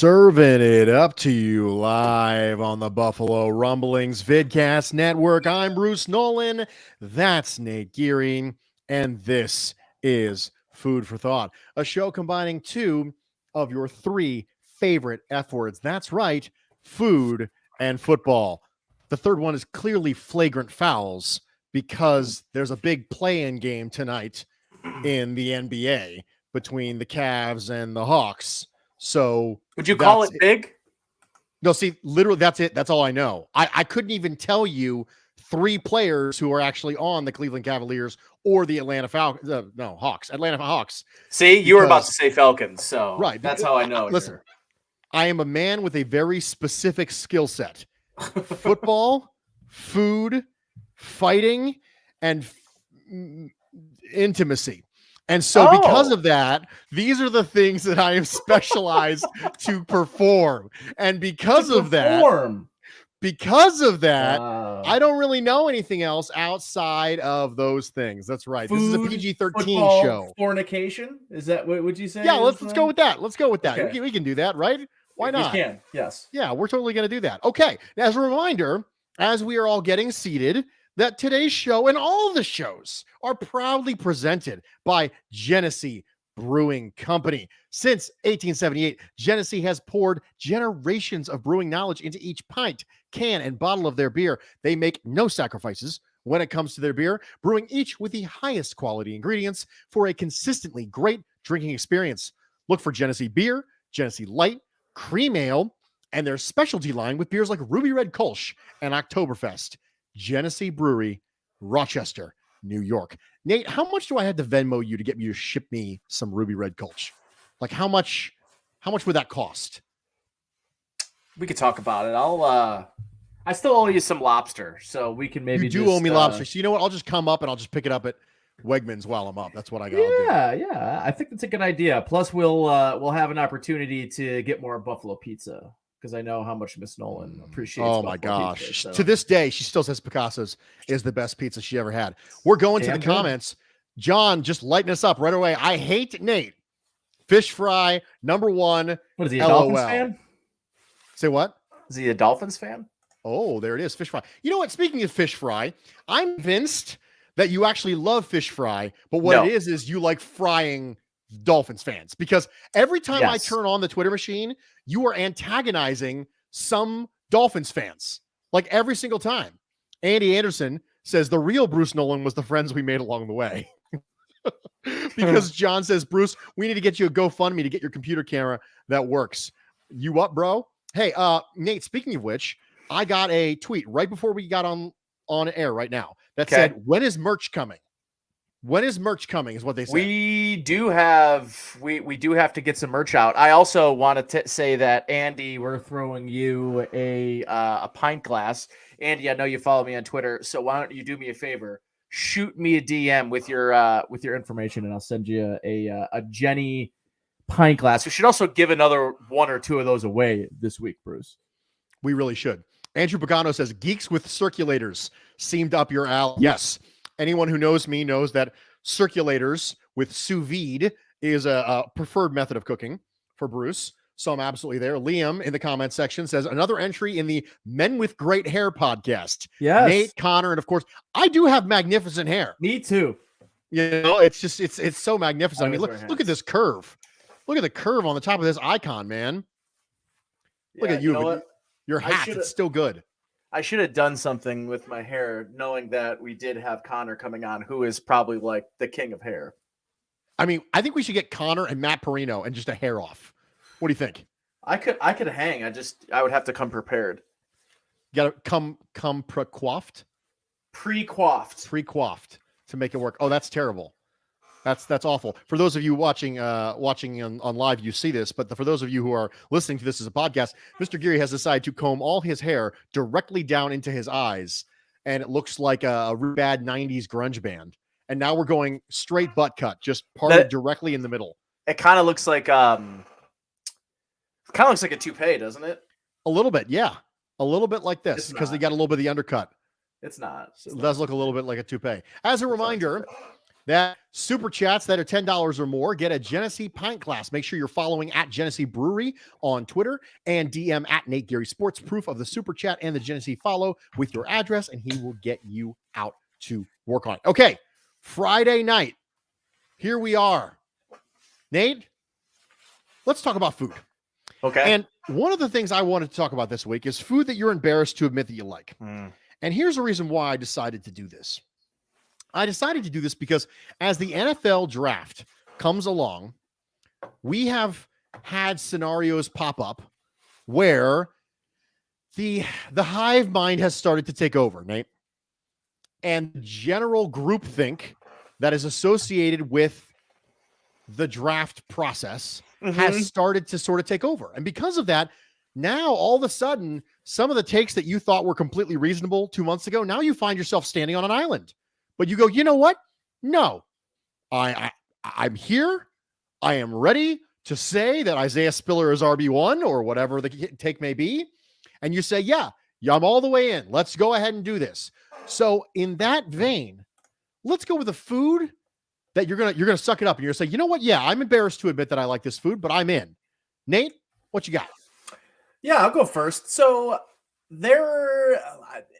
Serving it up to you live on the Buffalo Rumblings Vidcast Network. I'm Bruce Nolan. That's Nate Geary. And this is Food for Thought, a show combining two of your three favorite F words. That's right, food and football. The third one is clearly flagrant fouls because there's a big play-in game tonight in the NBA between the Cavs and the Hawks. So would you call it big? No, see, literally, that's it. That's all I know. I couldn't even tell you three players who are actually on the Cleveland Cavaliers or the Atlanta Falcons. Atlanta Hawks. See, you were about to say Falcons, so right. That's how I know. Listen, I am a man with a very specific skill set: football, food, fighting, and intimacy. And so because of that, these are the things that I am specialized to perform. And because of that, I don't really know anything else outside of those things. That's right. Food, this is a PG-13 show. Fornication? Is that what would you say? Yeah, let's go with that. Let's go with that. Okay. We can do that, right? Why not? We can, yes. Yeah, we're totally going to do that. Okay. Now, as a reminder, as we are all getting seated, that today's show and all the shows are proudly presented by Genesee Brewing Company. Since 1878, Genesee has poured generations of brewing knowledge into each pint, can, and bottle of their beer. They make no sacrifices when it comes to their beer, brewing each with the highest quality ingredients for a consistently great drinking experience. Look for Genesee Beer, Genesee Light, Cream Ale, and their specialty line with beers like Ruby Red Kolsch and Oktoberfest. Genesee Brewery, Rochester, New York. Nate, how much do I have to Venmo you to get you to ship me some Ruby Red Kolsch? Like how much would that cost? We could talk about it. I still owe you some lobster, so we can maybe You owe me lobster. So you know what? I'll just come up and I'll just pick it up at Wegmans while I'm up. That's what I got. Yeah. I think that's a good idea. Plus we'll have an opportunity to get more Buffalo pizza, because I know how much Miss Nolan appreciates. Oh my gosh. Pizza, so. To this day, she still says Picasso's is the best pizza she ever had. We're going to the comments. John, just lighting us up right away. I hate Nate. Fish fry, number one. What is he, a LOL. Dolphins fan? Say what? Is he a Dolphins fan? Oh, there it is. Fish fry. You know what? Speaking of fish fry, I'm convinced that you actually love fish fry, but what it is you like frying Dolphins fans, because every time I turn on the Twitter machine, you are antagonizing some Dolphins fans, like every single time. Andy Anderson says the real Bruce Nolan was the friends we made along the way. Because John says, Bruce, we need to get you a GoFundMe to get your computer camera that works. You up, bro? Hey, Nate, speaking of which, I got a tweet right before we got on air right now that said, when is merch coming? When is merch coming is what they said. We do have to get some merch out. I also want to say that, Andy, we're throwing you a pint glass. Andy, I know you follow me on Twitter, so why don't you do me a favor? Shoot me a DM with your information, and I'll send you a Jenny pint glass. We should also give another one or two of those away this week, Bruce. We really should. Andrew Pagano says, geeks with circulators seemed up your alley. Yes. Anyone who knows me knows that circulators with sous vide is a preferred method of cooking for Bruce. So I'm absolutely there. Liam in the comment section says, another entry in the Men with Great Hair podcast. Yes. Nate, Connor, and of course, I do have magnificent hair. Me too. You know, it's just, it's so magnificent. I mean, look at this curve. Look at the curve on the top of this icon, man. Look at you. Your hat is still good. I should have done something with my hair, knowing that we did have Connor coming on, who is probably like the king of hair. I mean, I think we should get Connor and Matt Perino and just a hair off. What do you think? I could hang. I would have to come prepared. You gotta come pre-coiffed? Pre-coiffed to make it work. Oh, that's terrible. That's awful. For those of you watching on live, you see this, but for those of you who are listening to this as a podcast, Mr. Geary has decided to comb all his hair directly down into his eyes, and it looks like a really bad 90s grunge band. And now we're going straight butt cut, just parted directly in the middle. It kind of looks like a toupee, doesn't it? A little bit, yeah. A little bit like this, because they got a little bit of the undercut. It's not. It does look a little bit like a toupee. As a reminder, that super chats that are $10 or more get a Genesee pint glass. Make sure you're following at Genesee Brewery on Twitter and DM at Nate Gary Sports. Proof of the super chat and the Genesee follow with your address, and he will get you out to work on it. Okay, Friday night. Here we are. Nate, let's talk about food. Okay. And one of the things I wanted to talk about this week is food that you're embarrassed to admit that you like. And here's the reason why I decided to do this. I decided to do this because as the NFL draft comes along, we have had scenarios pop up where the hive mind has started to take over, Nate. And general groupthink that is associated with the draft process has started to sort of take over. And because of that, now all of a sudden, some of the takes that you thought were completely reasonable 2 months ago, now you find yourself standing on an island. But you go, you know what? No, I'm here. I am ready to say that Isaiah Spiller is RB1 or whatever the take may be. And you say, yeah, I'm all the way in. Let's go ahead and do this. So in that vein, let's go with the food that you're gonna suck it up and you're gonna say, you know what? Yeah, I'm embarrassed to admit that I like this food, but I'm in. Nate, what you got? Yeah, I'll go first. So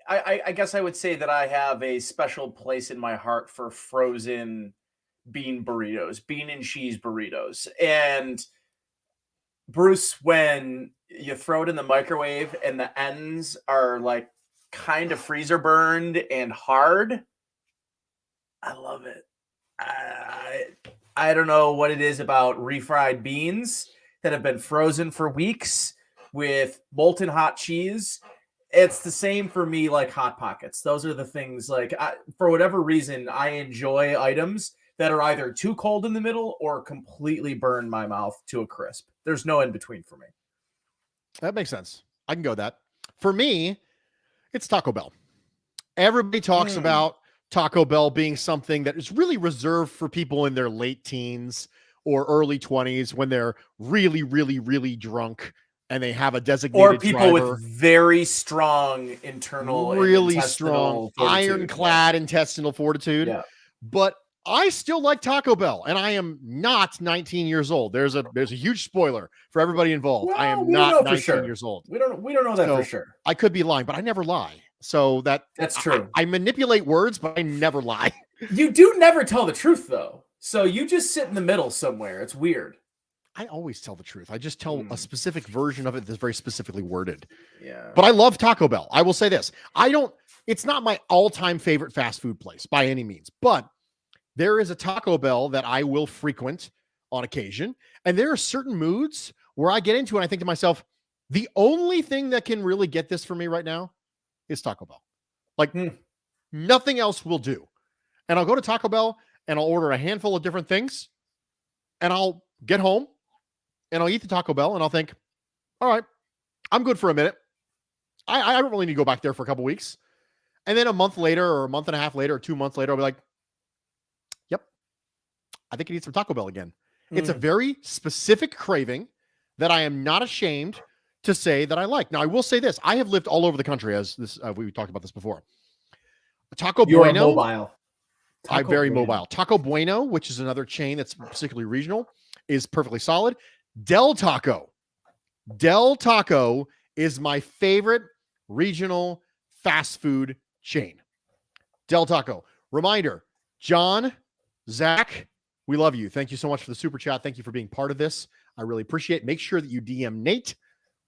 I guess I would say that I have a special place in my heart for frozen bean burritos, bean and cheese burritos. And Bruce, when you throw it in the microwave and the ends are like kind of freezer burned and hard, I love it. I don't know what it is about refried beans that have been frozen for weeks with molten hot cheese. It's the same for me like Hot Pockets. Those are the things like for whatever reason, I enjoy items that are either too cold in the middle or completely burn my mouth to a crisp. There's no in between for me. That makes sense. I can go that. For me, it's Taco Bell. Everybody talks about Taco Bell being something that is really reserved for people in their late teens or early 20s when they're really, really, really drunk and they have a designated or people driver. with very strong internal, really strong, ironclad intestinal fortitude. Yeah. But I still like Taco Bell, and I am not 19 years old. There's a huge spoiler for everybody involved. Well, I am we don't not know for 19 sure. years old. We don't know that for sure. I could be lying, but I never lie. So that's true. I manipulate words, but I never lie. You do never tell the truth, though. So you just sit in the middle somewhere. It's weird. I always tell the truth. I just tell a specific version of it that's very specifically worded. Yeah. But I love Taco Bell. I will say this. It's not my all-time favorite fast food place by any means, but there is a Taco Bell that I will frequent on occasion. And there are certain moods where I get into it and I think to myself, the only thing that can really get this for me right now is Taco Bell. Like nothing else will do. And I'll go to Taco Bell and I'll order a handful of different things and I'll get home and I'll eat the Taco Bell and I'll think, all right, I'm good for a minute. I don't really need to go back there for a couple weeks. And then a month later or a month and a half later or 2 months later, I'll be like, yep, I think I need some Taco Bell again. It's a very specific craving that I am not ashamed to say that I like. Now, I will say this. I have lived all over the country, as this we talked about this before. Taco Bueno. Mobile. I'm very mobile. Taco Bueno, which is another chain that's particularly regional, is perfectly solid. Del Taco. Del Taco is my favorite regional fast food chain. Del Taco. Reminder, John, Zach, we love you. Thank you so much for the super chat. Thank you for being part of this. I really appreciate it. Make sure that you DM Nate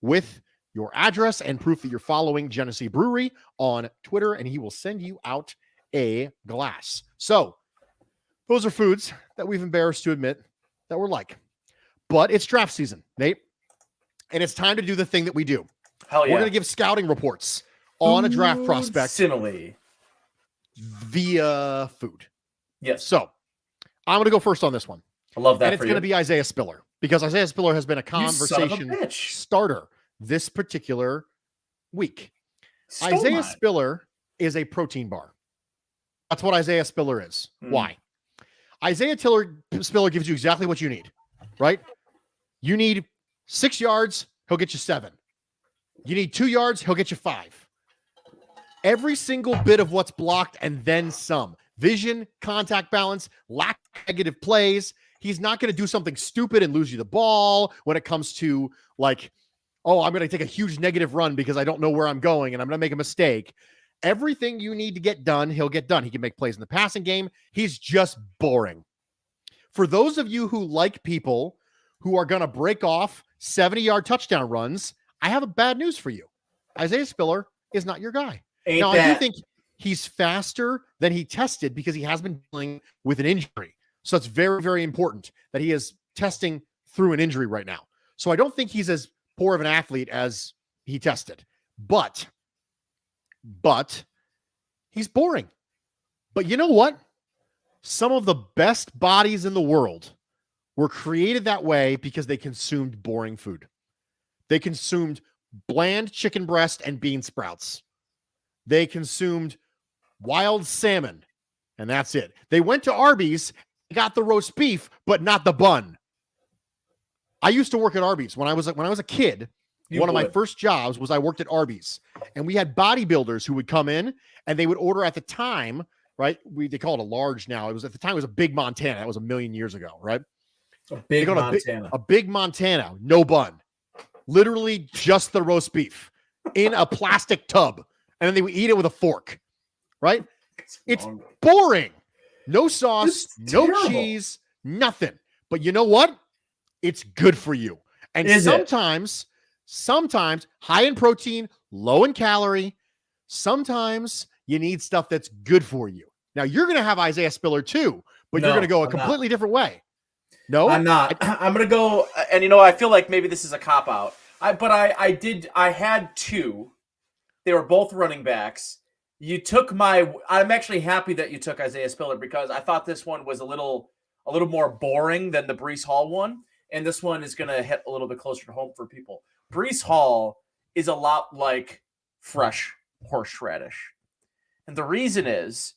with your address and proof that you're following Genesee Brewery on Twitter, and he will send you out a glass. So those are foods that we've embarrassed to admit that we're like. But it's draft season, Nate, and it's time to do the thing that we do. Hell yeah. We're going to give scouting reports on a draft prospect simile via food. Yes. So I'm going to go first on this one. I love that. And it's going to be Isaiah Spiller, because Isaiah Spiller has been a You son of a conversation bitch. starter this particular week. Isaiah Spiller is a protein bar. That's what Isaiah Spiller is. Why? Isaiah Spiller gives you exactly what you need, right? You need 6 yards, he'll get you 7. You need 2 yards, he'll get you 5. Every single bit of what's blocked and then some. Vision, contact balance, lack of negative plays. He's not going to do something stupid and lose you the ball when it comes to like, oh, I'm going to take a huge negative run because I don't know where I'm going and I'm going to make a mistake. Everything you need to get done, he'll get done. He can make plays in the passing game. He's just boring. For those of you who like people who are going to break off 70-yard touchdown runs, I have a bad news for you. Isaiah Spiller is not your guy. Now, I do think he's faster than he tested because he has been dealing with an injury. So it's very, very important that he is testing through an injury right now. So I don't think he's as poor of an athlete as he tested. But he's boring. But you know what? Some of the best bodies in the world were created that way because they consumed boring food. They consumed bland chicken breast and bean sprouts. They consumed wild salmon, and that's it. They went to Arby's, got the roast beef, but not the bun. I used to work at Arby's when I was a kid. One of my first jobs was I worked at Arby's, and we had bodybuilders who would come in and they would order at the time, right? They call it a large now. It was at the time it was a big Montana. That was a million years ago, right? A big Montana. A big Montana, no bun. Literally just the roast beef in a plastic tub. And then they would eat it with a fork, right? It's boring. No sauce, no cheese, nothing. But you know what? It's good for you. And sometimes high in protein, low in calorie. Sometimes you need stuff that's good for you. Now, you're going to have Isaiah Spiller too, but you're going to go a completely different way. No, I'm not. I'm going to go, and I feel like maybe this is a cop-out. I had two. They were both running backs. You took I'm actually happy that you took Isaiah Spiller because I thought this one was a little more boring than the Breece Hall one. And this one is going to hit a little bit closer to home for people. Breece Hall is a lot like fresh horseradish. And the reason is,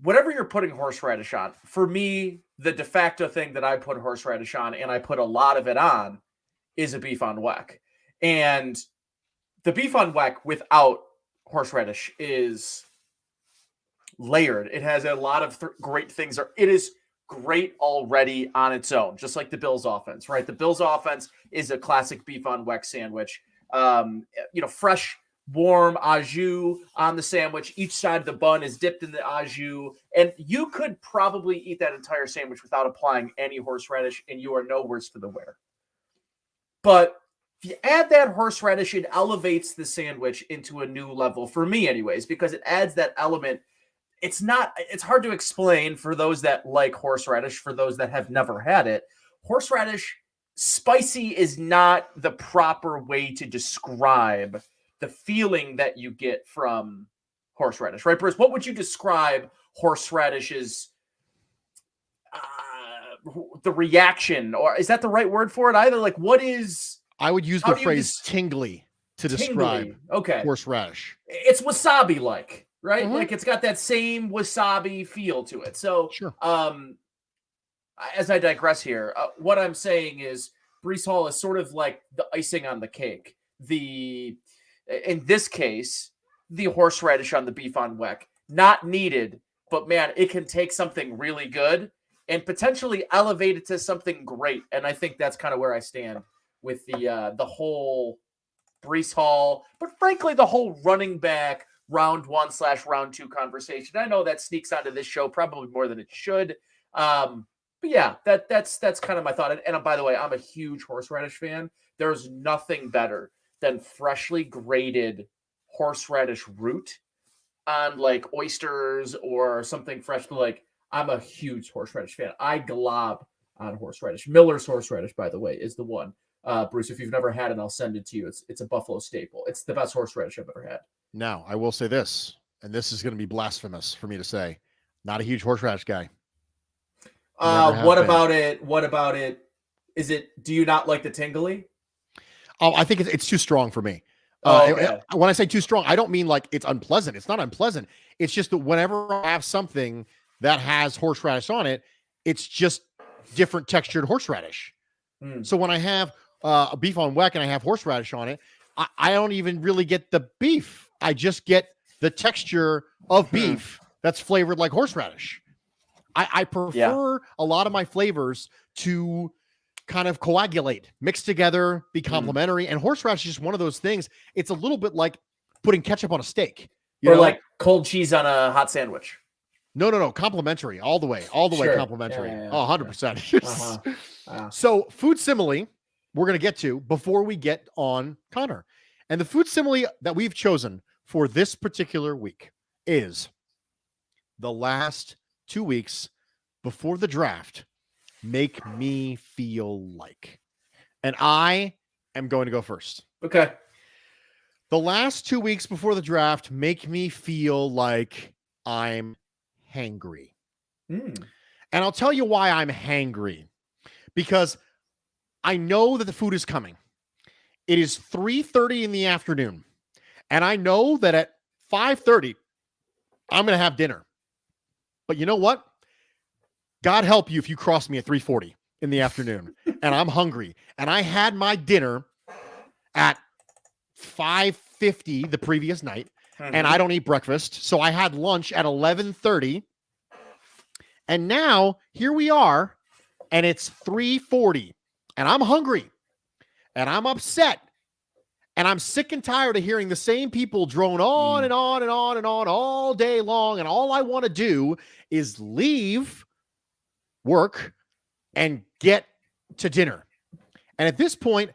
whatever you're putting horseradish on, for me, the de facto thing that I put horseradish on, and I put a lot of it on, is a beef on weck. And the beef on weck without horseradish is layered. It has a lot of great things. It is great already on its own, just like the Bills offense, right? The Bills offense is a classic beef on weck sandwich. Fresh, warm au jus on the sandwich. Each side of the bun is dipped in the au jus, and you could probably eat that entire sandwich without applying any horseradish, and you are no worse for the wear. But if you add that horseradish, it elevates the sandwich into a new level, for me anyways, because it adds that element. It's hard to explain for those that like horseradish, for those that have never had it. Horseradish, spicy is not the proper way to describe the feeling that you get from horseradish, right, Bruce? What would you describe horseradish's the reaction, or is that the right word for it either? Like, what is... I would use the phrase tingly to describe horseradish. It's wasabi-like, right? Mm-hmm. Like, it's got that same wasabi feel to it. So, sure. As I digress here, what I'm saying is Breece Hall is sort of like the icing on the cake. In this case, the horseradish on the beef on weck, not needed, but man, it can take something really good and potentially elevate it to something great. And I think that's kind of where I stand with the whole Breece Hall, but frankly, the whole running back round 1/round 2 conversation. I know that sneaks onto this show probably more than it should. But yeah, that's kind of my thought. And by the way, I'm a huge horseradish fan. There's nothing better than freshly grated horseradish root on like oysters or something fresh. But like, I'm a huge horseradish fan. I glob on horseradish. Miller's horseradish, by the way, is the one. Bruce, if you've never had it, I'll send it to you. It's a Buffalo staple. It's the best horseradish I've ever had. Now, I will say this, and this is going to be blasphemous for me to say. Not a huge horseradish guy. What about it? Do you not like the tingly? Oh, I think it's too strong for me. Okay. When I say too strong, I don't mean like it's unpleasant. It's not unpleasant. It's just that whenever I have something that has horseradish on it, it's just different textured horseradish. So when I have a beef on weck and I have horseradish on it, I don't even really get the beef. I just get the texture of beef that's flavored like horseradish. I prefer a lot of my flavors to kind of coagulate, mix together, be complementary. And horseradish is just one of those things. It's a little bit like putting ketchup on a steak. Or like cold cheese on a hot sandwich. No. Complimentary all the way complimentary. Yeah. 100%. So food simile, we're going to get to before we get on Connor. And the food simile that we've chosen for this particular week is the last 2 weeks before the draft make me feel like. And I am going to go first. Okay. The last 2 weeks before the draft make me feel like I'm hangry. And I'll tell you why I'm hangry. Because I know that the food is coming. It is 3:30 in the afternoon. And I know that at 5:30, I'm going to have dinner. But you know what? God help you if you cross me at 3:40 in the afternoon and I'm hungry. And I had my dinner at 5:50 the previous night, and I don't eat breakfast. So I had lunch at 11:30. And now here we are, and it's 3:40, and I'm hungry, and I'm upset, and I'm sick and tired of hearing the same people drone on and on and on and on all day long. And all I want to do is leave work and get to dinner. And at this point,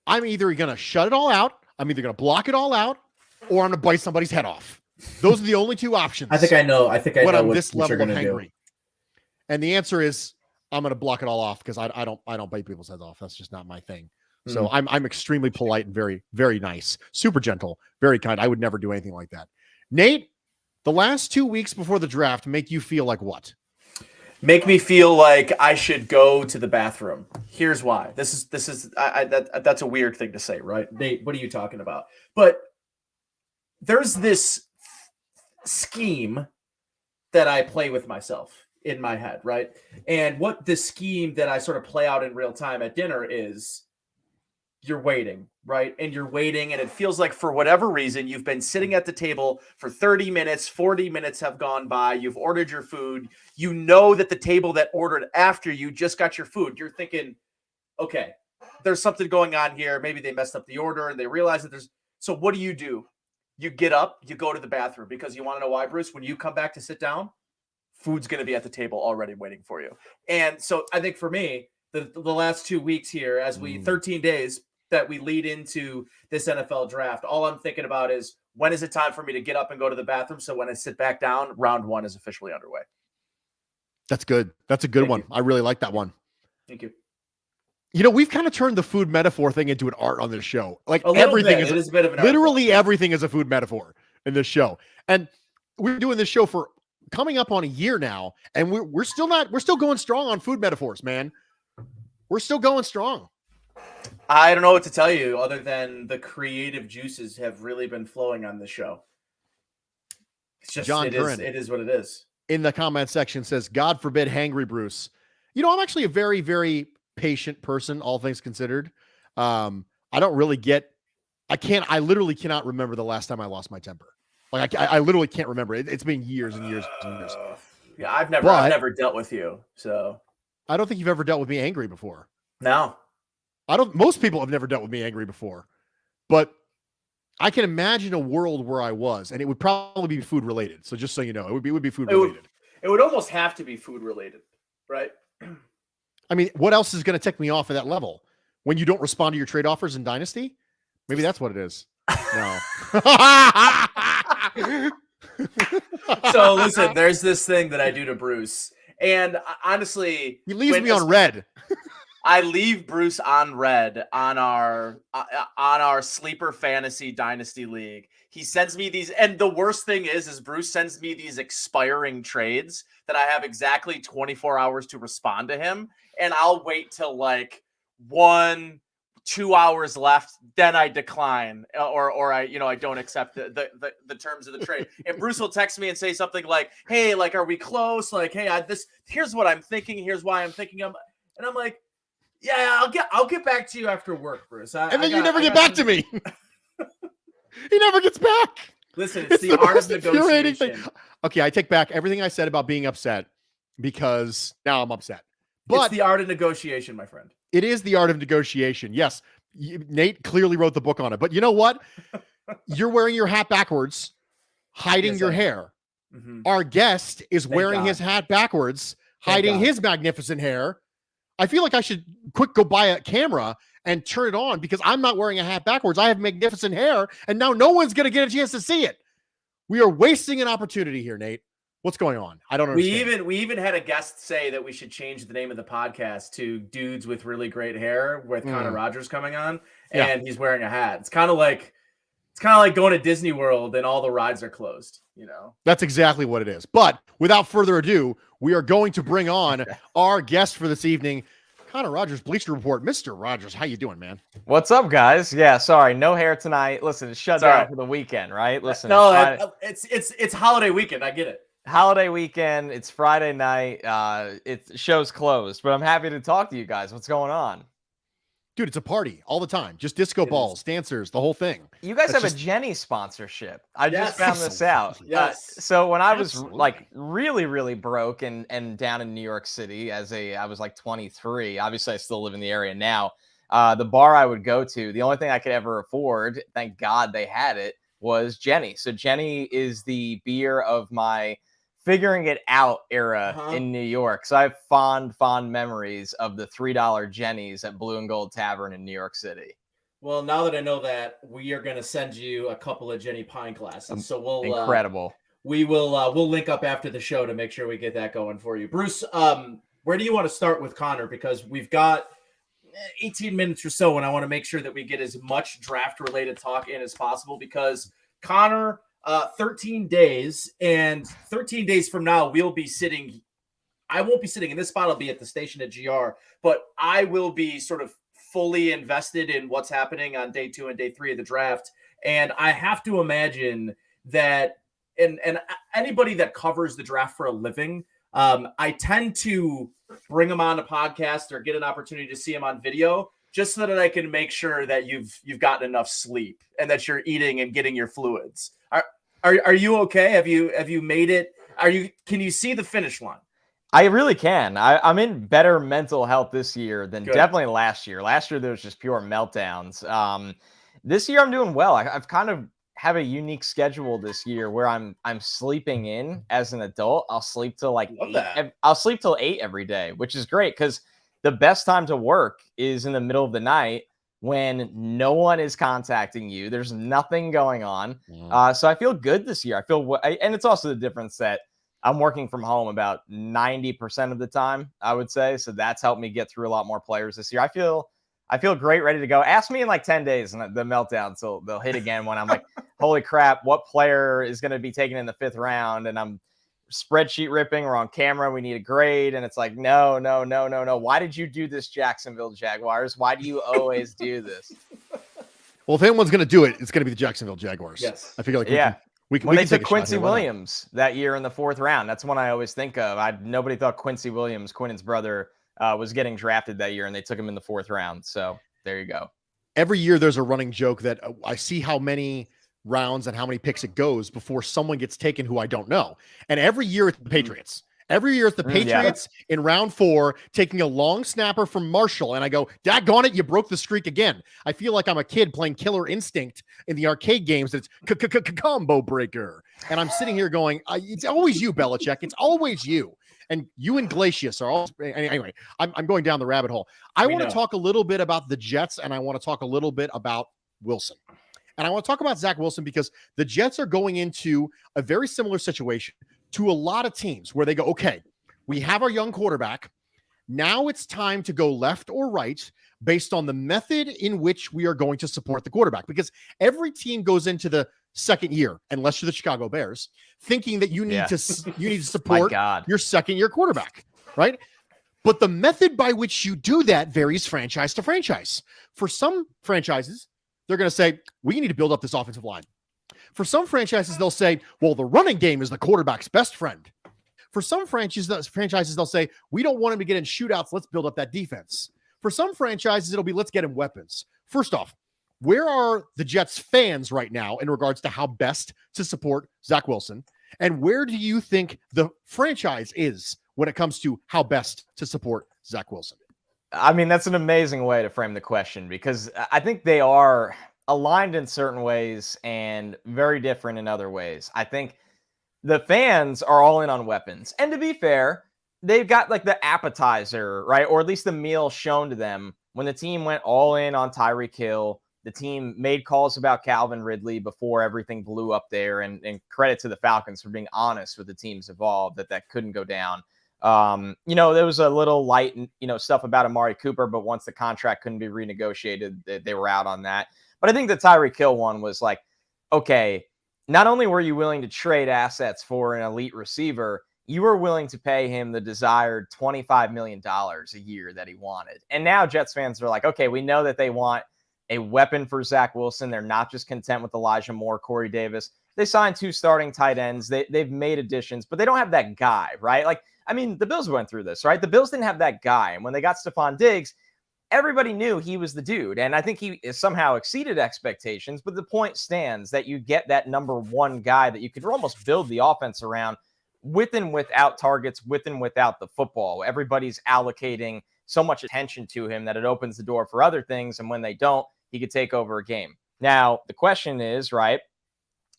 I'm either going to shut it all out, I'm either going to block it all out, or I'm going to bite somebody's head off. Those are the only two options. I think I know when I'm this level of hangry. And the answer is I'm going to block it all off because I don't bite people's heads off. That's just not my thing. So I'm extremely polite and very, very nice, super gentle, very kind. I would never do anything like that. Nate, the last 2 weeks before the draft make you feel like what? Make me feel like I should go to the bathroom. Here's why. That's a weird thing to say, right? Nate, what are you talking about? But there's this scheme that I play with myself in my head, right? And what the scheme that I sort of play out in real time at dinner is you're waiting, right? And you're waiting, and it feels like for whatever reason, you've been sitting at the table for 30 minutes, 40 minutes have gone by, you've ordered your food, you know that the table that ordered after you just got your food. You're thinking, okay, there's something going on here. Maybe they messed up the order and they realize that there's, so what do? You get up, you go to the bathroom because you want to know why, Bruce? When you come back to sit down, food's going to be at the table already waiting for you. And so I think for me, the last 2 weeks here, as 13 days that we lead into this NFL draft, all I'm thinking about is when is it time for me to get up and go to the bathroom? So when I sit back down, round one is officially underway. That's good. That's a good one. I really like that one. Thank you. You know, we've kind of turned the food metaphor thing into an art on this show. Like everything is a bit of an literally everything is a food metaphor in this show. And we're doing this show for coming up on a year now, and we're still going strong on food metaphors, man. We're still going strong. I don't know what to tell you other than the creative juices have really been flowing on this show. It's just John it is what it is. In the comment section says, God forbid hangry Bruce. You know, I'm actually a very, very patient person, all things considered. I don't really I literally cannot remember the last time I lost my temper. Like I literally can't remember. It's been years and years and years. Yeah, I've never dealt with you. So I don't think you've ever dealt with me angry before. No. Most people have never dealt with me angry before, but I can imagine a world where I was, and it would probably be food related. So just so you know, it would be food related. It would almost have to be food related, right? I mean, what else is going to tick me off at that level? When you don't respond to your trade offers in Dynasty? Maybe that's what it is. No. So listen, there's this thing that I do to Bruce, and honestly, he leaves me on red. I leave Bruce on red on our sleeper fantasy dynasty league. He sends me these, and the worst thing is Bruce sends me these expiring trades that I have exactly 24 hours to respond to him, and I'll wait till like 1-2 hours left, then I decline, or I don't accept the terms of the trade. And Bruce will text me and say something like, "Hey, like, are we close? Like, hey, here's what I'm thinking. Here's why I'm thinking." And I'm like, "Yeah, I'll get back to you after work, Bruce." And then you never get back to me. He never gets back. Listen, it's the art of most infuriating negotiation. Okay, I take back everything I said about being upset because now I'm upset. It's But the art of negotiation, my friend. it is the art of negotiation. Yes, Nate clearly wrote the book on it. But you know what? You're wearing your hat backwards, hiding Yes, your I am. hair. Mhm. Our guest is Thank wearing God. his hat backwards, Thank hiding God. his magnificent hair. I feel like I should go buy a camera and turn it on because I'm not wearing a hat backwards. I have magnificent hair, and now no one's going to get a chance to see it. We are wasting an opportunity here, Nate. What's going on? I don't understand. We even had a guest say that we should change the name of the podcast to Dudes with Really Great Hair with Connor Rogers coming on, and he's wearing a hat. It's kind of like going to Disney World and all the rides are closed, you know. That's exactly what it is. But without further ado, we are going to bring on our guest for this evening, Connor Rogers, Bleacher Report. Mr. Rogers, how you doing, man? What's up, guys? Yeah, sorry, no hair tonight. Listen, it's shut down for the weekend, right? Listen, it's holiday weekend. I get it. Holiday weekend. It's Friday night. Show's closed, but I'm happy to talk to you guys. What's going on? Dude, it's a party all the time. Just disco balls, dancers, the whole thing. You guys have a Jenny sponsorship. I just found this out. Yes. So when I was like really, really broke and down in New York City I was like 23. Obviously, I still live in the area now. The bar I would go to, the only thing I could ever afford, thank God they had it, was Jenny. So Jenny is the beer of my figuring it out era in New York. So I have fond memories of the $3 Jennies at Blue and Gold Tavern in New York City. Well, now that I know that, we are going to send you a couple of Jenny pint glasses. So we'll we'll link up after the show to make sure we get that going for you. Bruce, where do you want to start with Connor? Because we've got 18 minutes or so, and I want to make sure that we get as much draft-related talk in as possible because Connor, 13 days, and 13 days from now, we'll be sitting. I won't be sitting in this spot. I'll be at the station at GR, but I will be sort of fully invested in what's happening on day 2 and day 3 of the draft. And I have to imagine that, and anybody that covers the draft for a living, I tend to bring them on a podcast or get an opportunity to see them on video just so that I can make sure that you've gotten enough sleep and that you're eating and getting your fluids. Are you okay? Have you made it? Can you see the finish line? I really can. I'm in better mental health this year than definitely last year. Last year there was just pure meltdowns. This year I'm doing well. I've kind of have a unique schedule this year where I'm sleeping in as an adult. I'll sleep till like 8. I'll sleep till 8 every day, which is great because the best time to work is in the middle of the night when no one is contacting you. There's nothing going on. So I feel good this year. And it's also the difference that I'm working from home about 90% of the time, I would say. So that's helped me get through a lot more players this year. I feel great, ready to go. Ask me in like 10 days and the meltdown. So they'll hit again when I'm like, holy crap, what player is going to be taken in the 5th round? And I'm spreadsheet ripping. We're on camera. We need a grade. And it's like, no. Why did you do this, Jacksonville Jaguars? Why do you always do this? Well, if anyone's going to do it, it's going to be the Jacksonville Jaguars. Yes. I feel like when they took Quincy Williams that year in the 4th round, that's one I always think of. Nobody thought Quincy Williams, Quinn's brother, was getting drafted that year, and they took him in the 4th round. So there you go. Every year there's a running joke that I see how many rounds and how many picks it goes before someone gets taken who I don't know. And every year it's the Patriots. Every year it's the Patriots in round 4 taking a long snapper from Marshall. And I go, daggone it, you broke the streak again. I feel like I'm a kid playing Killer Instinct in the arcade games. It's combo breaker. And I'm sitting here going, it's always you, Belichick. It's always you. And you and Glacius are all anyway. I'm going down the rabbit hole. I want to talk a little bit about the Jets, and I want to talk a little bit about Wilson. And I want to talk about Zach Wilson because the Jets are going into a very similar situation to a lot of teams where they go, okay, we have our young quarterback. Now it's time to go left or right based on the method in which we are going to support the quarterback. Because every team goes into the second year, unless you're the Chicago Bears, thinking that you need to support your second-year quarterback, right? But the method by which you do that varies franchise to franchise. For some franchises, they're going to say, we need to build up this offensive line. For some franchises, they'll say, well, the running game is the quarterback's best friend. For some franchises, they'll say, we don't want him to get in shootouts. Let's build up that defense. For some franchises, it'll be, let's get him weapons. First off, where are the Jets fans right now in regards to how best to support Zach Wilson? And where do you think the franchise is when it comes to how best to support Zach Wilson? I mean, that's an amazing way to frame the question, because I think they are aligned in certain ways and very different in other ways. I think the fans are all in on weapons. And to be fair, they've got like the appetizer, right? Or at least the meal shown to them when the team went all in on Tyreek Hill. The team made calls about Calvin Ridley before everything blew up there. And credit to the Falcons for being honest with the teams involved that couldn't go down. There was a little light, stuff about Amari Cooper, but once the contract couldn't be renegotiated, they were out on that. But I think the Tyreek Hill one was like, okay, not only were you willing to trade assets for an elite receiver, you were willing to pay him the desired $25 million a year that he wanted. And now Jets fans are like, okay, we know that they want a weapon for Zach Wilson. They're not just content with Elijah Moore, Corey Davis. They signed 2 starting tight ends. They've made additions, but they don't have that guy, right? Like, I mean, the Bills went through this, right? The Bills didn't have that guy. And when they got Stephon Diggs, everybody knew he was the dude. And I think he somehow exceeded expectations. But the point stands that you get that number one guy that you could almost build the offense around with and without targets, with and without the football. Everybody's allocating so much attention to him that it opens the door for other things. And when they don't, he could take over a game. Now, the question is, right,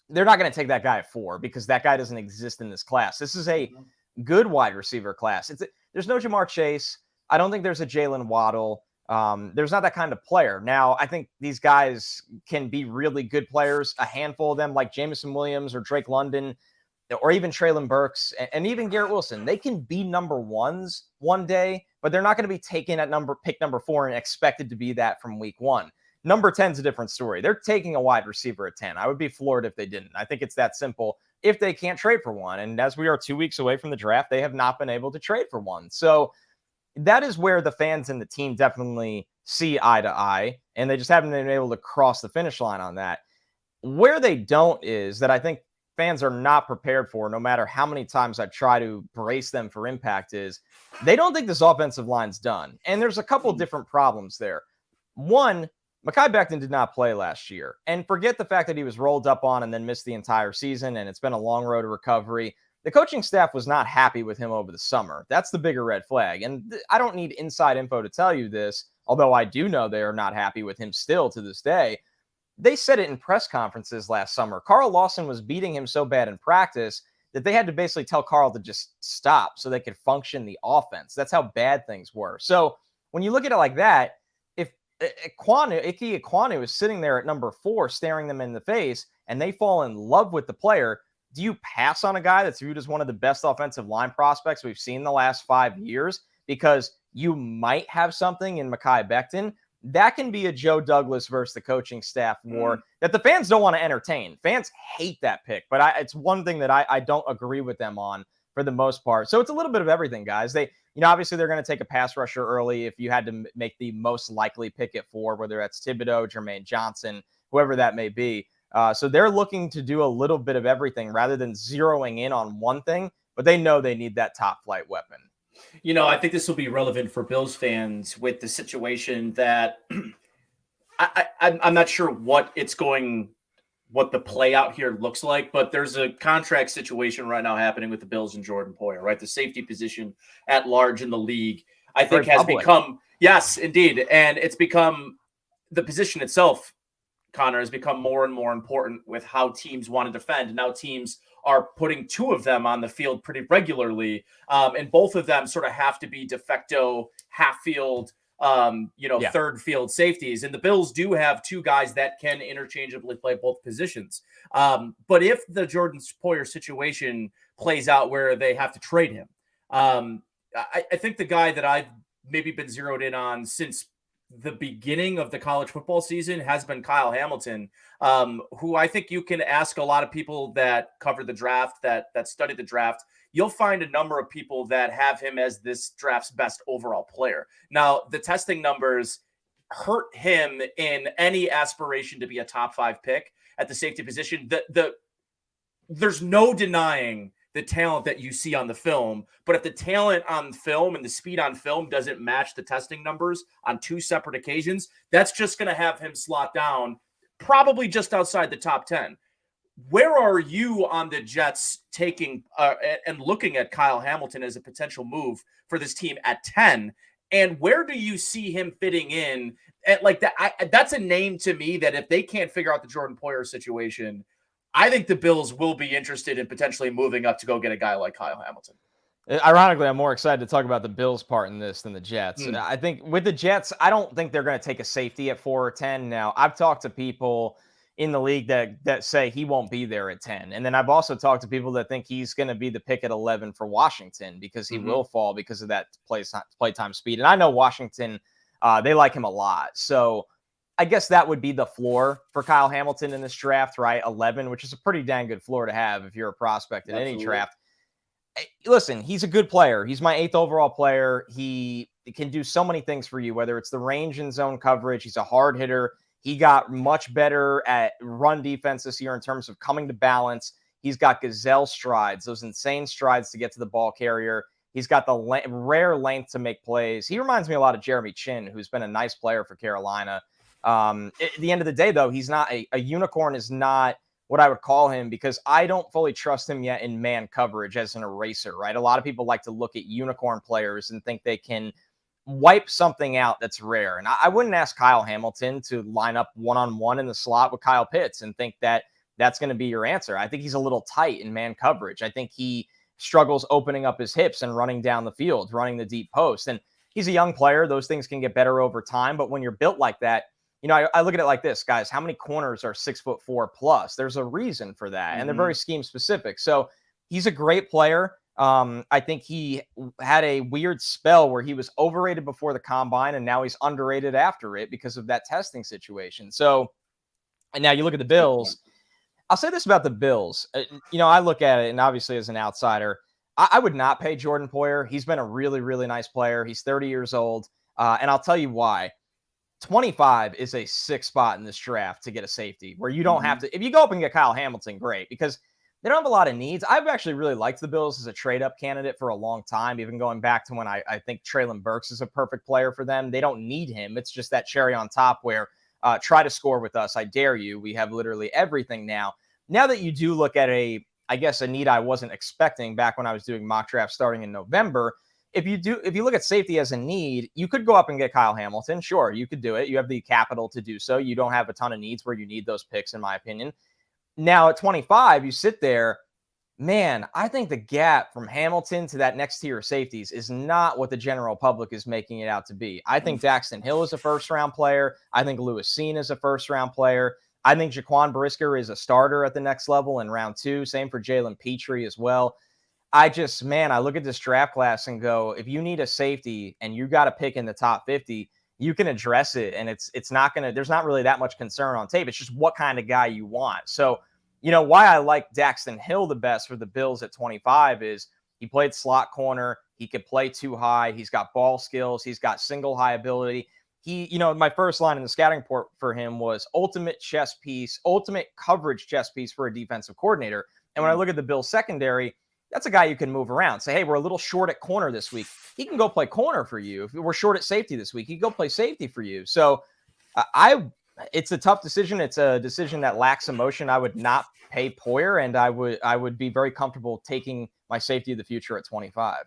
they're not going to take that guy at 4 because that guy doesn't exist in this class. This is a good wide receiver class. There's no Jamar Chase. I don't think there's a Jalen Waddle. There's not that kind of player. Now, I think these guys can be really good players. A handful of them, like Jameson Williams or Drake London, or even Treylon Burks, and even Garrett Wilson, they can be number ones one day, but they're not going to be taken at pick number 4 and expected to be that from week 1. Number 10 is a different story. They're taking a wide receiver at 10. I would be floored if they didn't. I think it's that simple if they can't trade for one. And as we are 2 weeks away from the draft, they have not been able to trade for one. So that is where the fans and the team definitely see eye to eye, and they just haven't been able to cross the finish line on that. Where they don't is that I think fans are not prepared for, no matter how many times I try to brace them for impact, is they don't think this offensive line's done. And there's a couple different problems there. One, Mekhi Becton did not play last year. And forget the fact that he was rolled up on and then missed the entire season, and it's been a long road to recovery. The coaching staff was not happy with him over the summer. That's the bigger red flag. And I don't need inside info to tell you this, although I do know they are not happy with him still to this day. They said it in press conferences last summer. Carl Lawson was beating him so bad in practice that they had to basically tell Carl to just stop so they could function the offense. That's how bad things were. So when you look at it like that, if Ike Ekwonu is sitting there at number 4 staring them in the face and they fall in love with the player, do you pass on a guy that's viewed as one of the best offensive line prospects we've seen the last 5 years because you might have something in Mekhi Becton? That can be a Joe Douglas versus the coaching staff war that the fans don't want to entertain. Fans hate that pick, but it's one thing that I don't agree with them on for the most part. So it's a little bit of everything, guys. Obviously they're going to take a pass rusher early if you had to make the most likely pick at 4, whether that's Thibodeau, Jermaine Johnson, whoever that may be. So they're looking to do a little bit of everything rather than zeroing in on one thing, but they know they need that top flight weapon. I think this will be relevant for Bills fans with the situation that I'm not sure what the play out here looks like, but there's a contract situation right now happening with the Bills and Jordan Poyer, right? The safety position at large in the league, I think has become, yes, indeed. And it's become, the position itself, Connor, has become more and more important with how teams want to defend. And now teams are putting 2 of them on the field pretty regularly. And both of them sort of have to be de facto half field, third field safeties. And the Bills do have 2 guys that can interchangeably play both positions. But if the Jordan Poyer situation plays out where they have to trade him, I think the guy that I've maybe been zeroed in on since the beginning of the college football season has been Kyle Hamilton, who I think you can ask a lot of people that cover the draft, that study the draft. You'll find a number of people that have him as this draft's best overall player. Now, the testing numbers hurt him in any aspiration to be a top 5 pick at the safety position. There's no denying the talent that you see on the film. But if the talent on film and the speed on film doesn't match the testing numbers on 2 separate occasions, that's just going to have him slot down probably just outside the top 10. Where are you on the Jets taking and looking at Kyle Hamilton as a potential move for this team at 10? And where do you see him fitting in? At like that, that's a name to me that if they can't figure out the Jordan Poyer situation, I think the Bills will be interested in potentially moving up to go get a guy like Kyle Hamilton. Ironically, I'm more excited to talk about the Bills part in this than the Jets. I think with the Jets, I don't think they're going to take a safety at 4 or 10. Now, I've talked to people in the league that say he won't be there at 10. And then I've also talked to people that think he's going to be the pick at 11 for Washington because he will fall because of that playtime speed. And I know Washington, they like him a lot. So I guess that would be the floor for Kyle Hamilton in this draft, right? 11, which is a pretty dang good floor to have if you're a prospect in any draft. Listen, he's a good player. He's my 8th overall player. He can do so many things for you, whether it's the range and zone coverage. He's a hard hitter. He got much better at run defense this year in terms of coming to balance. He's got gazelle strides, those insane strides to get to the ball carrier. He's got the rare length to make plays. He reminds me a lot of Jeremy Chin, who's been a nice player for Carolina. At the end of the day, though, he's not a unicorn is not what I would call him because I don't fully trust him yet in man coverage as an eraser, right? A lot of people like to look at unicorn players and think they can wipe something out that's rare. And I wouldn't ask Kyle Hamilton to line up one-on-one in the slot with Kyle Pitts and think that that's going to be your answer. I think he's a little tight in man coverage. I think he struggles opening up his hips and running down the field, running the deep post. And he's a young player. Those things can get better over time. But when you're built like that, you know, I look at it like this, guys. How many corners are 6'4" plus? There's a reason for that. And they're very scheme specific. So he's a great player. I think he had a weird spell where he was overrated before the combine and now he's underrated after it because of that testing situation. So, and now you look at the Bills. I'll say this about the Bills. You know, I look at it and obviously as an outsider, I would not pay Jordan Poyer. He's been a really, really nice player. He's 30 years old. And I'll tell you why. 25 is a sick spot in this draft to get a safety where you don't have to, if you go up and get Kyle Hamilton, great, because they don't have a lot of needs. I've actually really liked the Bills as a trade-up candidate for a long time, even going back to when I think Treylon Burks is a perfect player for them. They don't need him. It's just that cherry on top where try to score with us. I dare you. We have literally everything now. Now that you do look at a need I wasn't expecting back when I was doing mock draft starting in November, if you look at safety as a need, you could go up and get Kyle Hamilton. Sure, you could do it. You have the capital to do so. You don't have a ton of needs where you need those picks, in my opinion. Now at 25, you sit there, man, I think the gap from Hamilton to that next tier of safeties is not what the general public is making it out to be. I think Daxton Hill is a first-round player. I think Lewis Seen is a first-round player. I think Jaquan Brisker is a starter at the next level in round 2. Same for Jalen Petrie as well. I look at this draft class and go, if you need a safety and you got to pick in the top 50, you can address it. And it's not going to, there's not really that much concern on tape. It's just what kind of guy you want. So, you know, why I like Daxton Hill the best for the Bills at 25 is he played slot corner. He could play too high. He's got ball skills. He's got single high ability. My first line in the scouting report for him was ultimate chess piece, ultimate coverage chess piece for a defensive coordinator. And when I look at the Bills secondary, that's a guy you can move around. Say, hey, we're a little short at corner this week. He can go play corner for you. If we're short at safety this week, he can go play safety for you. So it's a tough decision. It's a decision that lacks emotion. I would not pay Poyer, and I would be very comfortable taking my safety of the future at 25.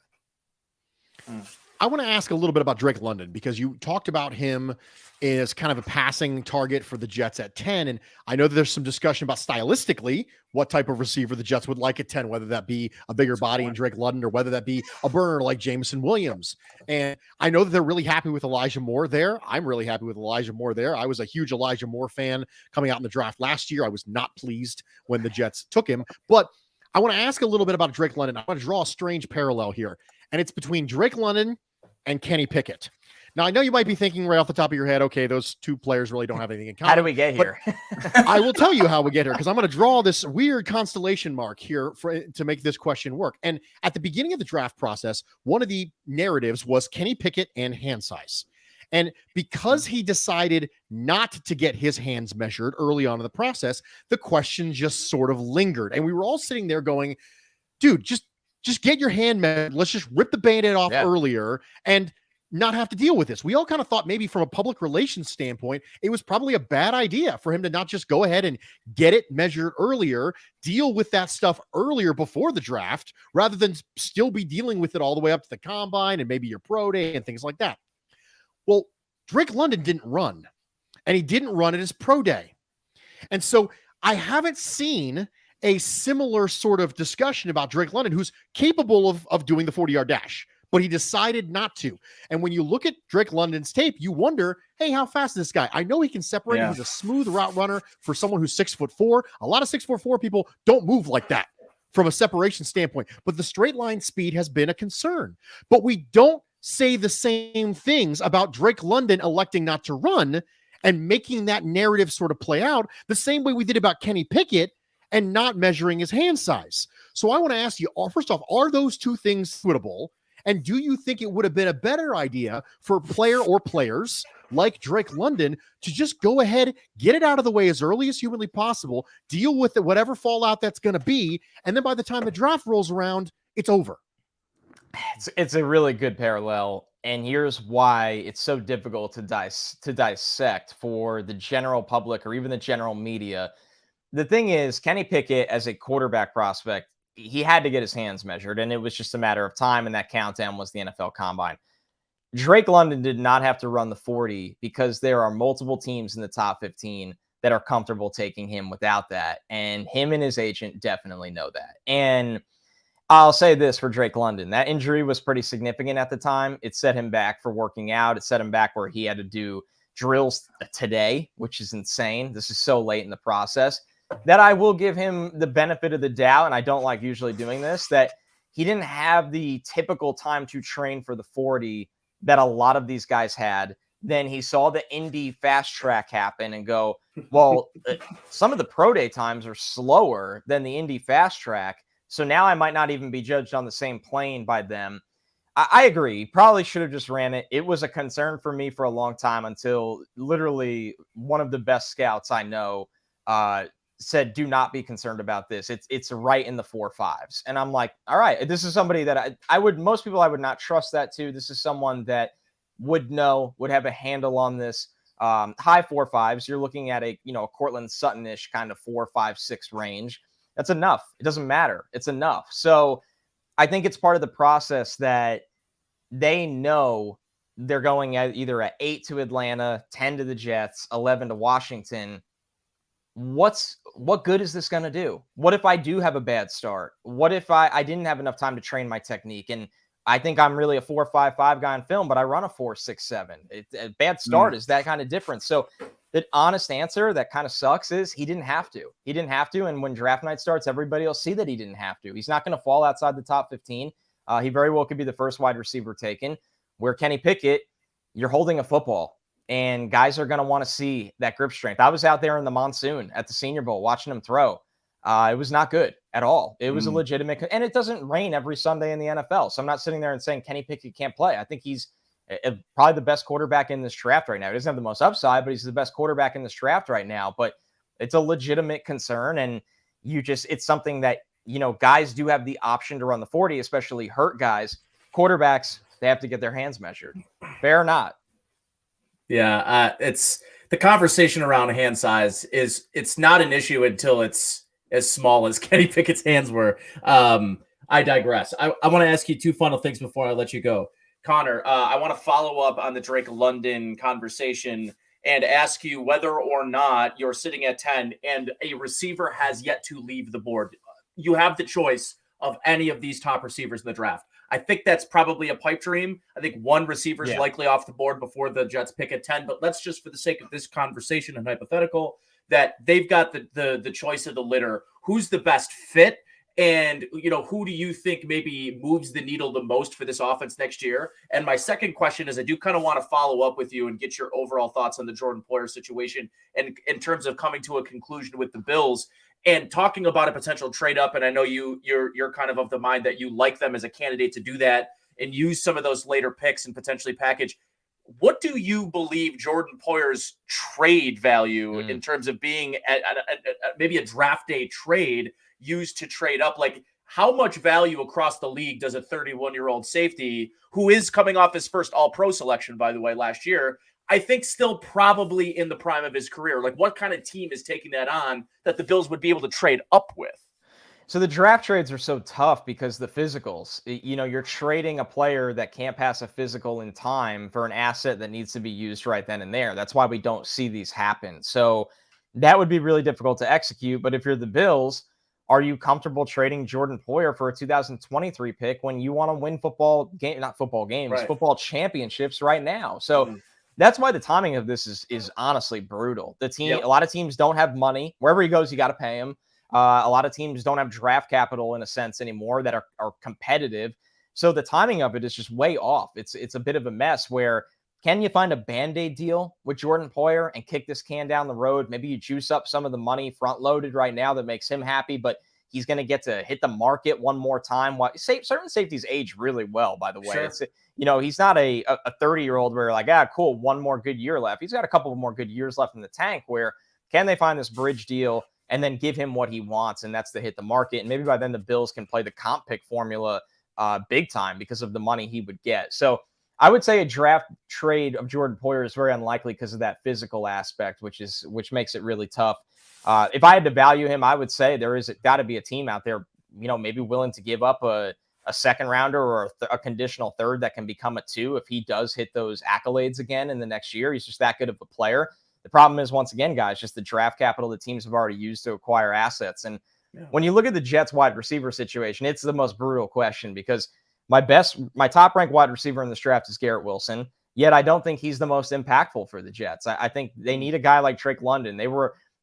I want to ask a little bit about Drake London because you talked about him as kind of a passing target for the Jets at 10. And I know that there's some discussion about stylistically what type of receiver the Jets would like at 10, whether that be a bigger body in Drake London or whether that be a burner like Jameson Williams. And I know that they're really happy with Elijah Moore there. I'm really happy with Elijah Moore there. I was a huge Elijah Moore fan coming out in the draft last year. I was not pleased when the Jets took him. But I want to ask a little bit about Drake London. I want to draw a strange parallel here. And it's between Drake London and Kenny Pickett. Now, I know you might be thinking right off the top of your head, okay, those two players really don't have anything in common. How do we get here? I will tell you how we get here because I'm going to draw this weird constellation mark here to make this question work. And at the beginning of the draft process, one of the narratives was Kenny Pickett and hand size. And because he decided not to get his hands measured early on in the process, the question just sort of lingered. And we were all sitting there going, dude, just get your hand measured. Let's just rip the Band-Aid off Yeah. earlier and not have to deal with this. We all kind of thought maybe from a public relations standpoint, it was probably a bad idea for him to not just go ahead and get it measured earlier, deal with that stuff earlier before the draft, rather than still be dealing with it all the way up to the combine and maybe your pro day and things like that. Well, Drake London didn't run, and he didn't run at his pro day. And so I haven't seen a similar sort of discussion about Drake London, who's capable of doing the 40-yard dash, but he decided not to. And when you look at Drake London's tape, you wonder, hey, how fast is this guy? I know he can separate. Yeah. He's a smooth route runner for someone who's 6'4". A lot of 6'4" people don't move like that from a separation standpoint, but the straight line speed has been a concern. But we don't say the same things about Drake London electing not to run and making that narrative sort of play out the same way we did about Kenny Pickett and not measuring his hand size. So I want to ask you, first off, are those two things suitable? And do you think it would have been a better idea for a player or players like Drake London to just go ahead, get it out of the way as early as humanly possible, deal with it, whatever fallout that's going to be, and then by the time the draft rolls around, it's over? It's a really good parallel, and here's why it's so difficult to dissect for the general public or even the general media. The thing is, Kenny Pickett, as a quarterback prospect, he had to get his hands measured, and it was just a matter of time, and that countdown was the NFL Combine. Drake London did not have to run the 40 because there are multiple teams in the top 15 that are comfortable taking him without that, and him and his agent definitely know that. And I'll say this for Drake London, that injury was pretty significant at the time. It set him back for working out. It set him back where he had to do drills today, which is insane. This is so late in the process. That I will give him the benefit of the doubt, and I don't like usually doing this, that he didn't have the typical time to train for the 40 that a lot of these guys had. Then he saw the Indy fast track happen and go, well, some of the pro day times are slower than the Indy fast track, so now I might not even be judged on the same plane by them. I agree. Probably should have just ran it. It was a concern for me for a long time until literally one of the best scouts I know said, do not be concerned about this. It's right in the 4.5s. And I'm like, all right, this is somebody that I would, most people I would not trust that to. This is someone that would know, would have a handle on this. High 4.5s. You're looking at a Cortland Sutton-ish kind of 4, 5, 6 range. That's enough. It doesn't matter. It's enough. So I think it's part of the process that they know they're going at either at 8 to Atlanta, 10 to the Jets, 11 to Washington. What good is this going to do? What if I do have a bad start? What if I didn't have enough time to train my technique? And I think I'm really a 4.55 guy in film, but I run a 4.67. A bad start is that kind of difference. So the honest answer that kind of sucks is he didn't have to. He didn't have to. And when draft night starts, everybody will see that he didn't have to. He's not going to fall outside the top 15. He very well could be the first wide receiver taken. Where Kenny Pickett, you're holding a football. And guys are going to want to see that grip strength. I was out there in the monsoon at the Senior Bowl watching him throw. It was not good at all. It was a legitimate, and it doesn't rain every Sunday in the NFL. So I'm not sitting there and saying Kenny Pickett can't play. I think he's probably the best quarterback in this draft right now. He doesn't have the most upside, but he's the best quarterback in this draft right now. But it's a legitimate concern. And it's something that, guys do have the option to run the 40, especially hurt guys. Quarterbacks, they have to get their hands measured. Fair or not? Yeah, it's the conversation around hand size it's not an issue until it's as small as Kenny Pickett's hands were. I digress. I want to ask you two final things before I let you go. Connor, I want to follow up on the Drake London conversation and ask you whether or not you're sitting at 10 and a receiver has yet to leave the board. You have the choice of any of these top receivers in the draft. I think that's probably a pipe dream. I think one receiver is likely off the board before the Jets pick at 10, but let's just, for the sake of this conversation and hypothetical, that they've got the choice of the litter. Who's the best fit? And, who do you think maybe moves the needle the most for this offense next year? And my second question is, I do kind of want to follow up with you and get your overall thoughts on the Jordan Poyer situation and in terms of coming to a conclusion with the Bills and talking about a potential trade up. And I know you're kind of the mind that you like them as a candidate to do that and use some of those later picks and potentially package. What do you believe Jordan Poyer's trade value in terms of being maybe a draft day trade used to trade up? Like, how much value across the league does a 31-year-old safety, who is coming off his first All-Pro selection, by the way, last year, I think still probably in the prime of his career. Like, what kind of team is taking that on that the Bills would be able to trade up with? So the draft trades are so tough because the physicals, you're trading a player that can't pass a physical in time for an asset that needs to be used right then and there. That's why we don't see these happen. So that would be really difficult to execute. But if you're the Bills, are you comfortable trading Jordan Poyer for a 2023 pick when you want to win football championships right now? So that's why the timing of this is honestly brutal. A lot of teams don't have money. Wherever he goes, you got to pay him. A lot of teams don't have draft capital in a sense anymore that are competitive. So the timing of it is just way off. It's a bit of a mess where, can you find a Band-Aid deal with Jordan Poyer and kick this can down the road? Maybe you juice up some of the money front loaded right now that makes him happy, but he's going to get to hit the market one more time. Certain safeties age really well, by the way. Sure. He's not a 30-year-old where like, cool, one more good year left. He's got a couple of more good years left in the tank where, can they find this bridge deal and then give him what he wants, and that's to hit the market. And maybe by then the Bills can play the comp pick formula big time because of the money he would get. So I would say a draft trade of Jordan Poyer is very unlikely because of that physical aspect, which makes it really tough. If I had to value him, I would say there is got to be a team out there, maybe willing to give up a second rounder or a conditional third that can become a 2 if he does hit those accolades again in the next year. He's just that good of a player. The problem is, once again, guys, just the draft capital that teams have already used to acquire assets. And when you look at the Jets wide receiver situation, it's the most brutal question because my top ranked wide receiver in this draft is Garrett Wilson. Yet I don't think he's the most impactful for the Jets. I think they need a guy like Drake London.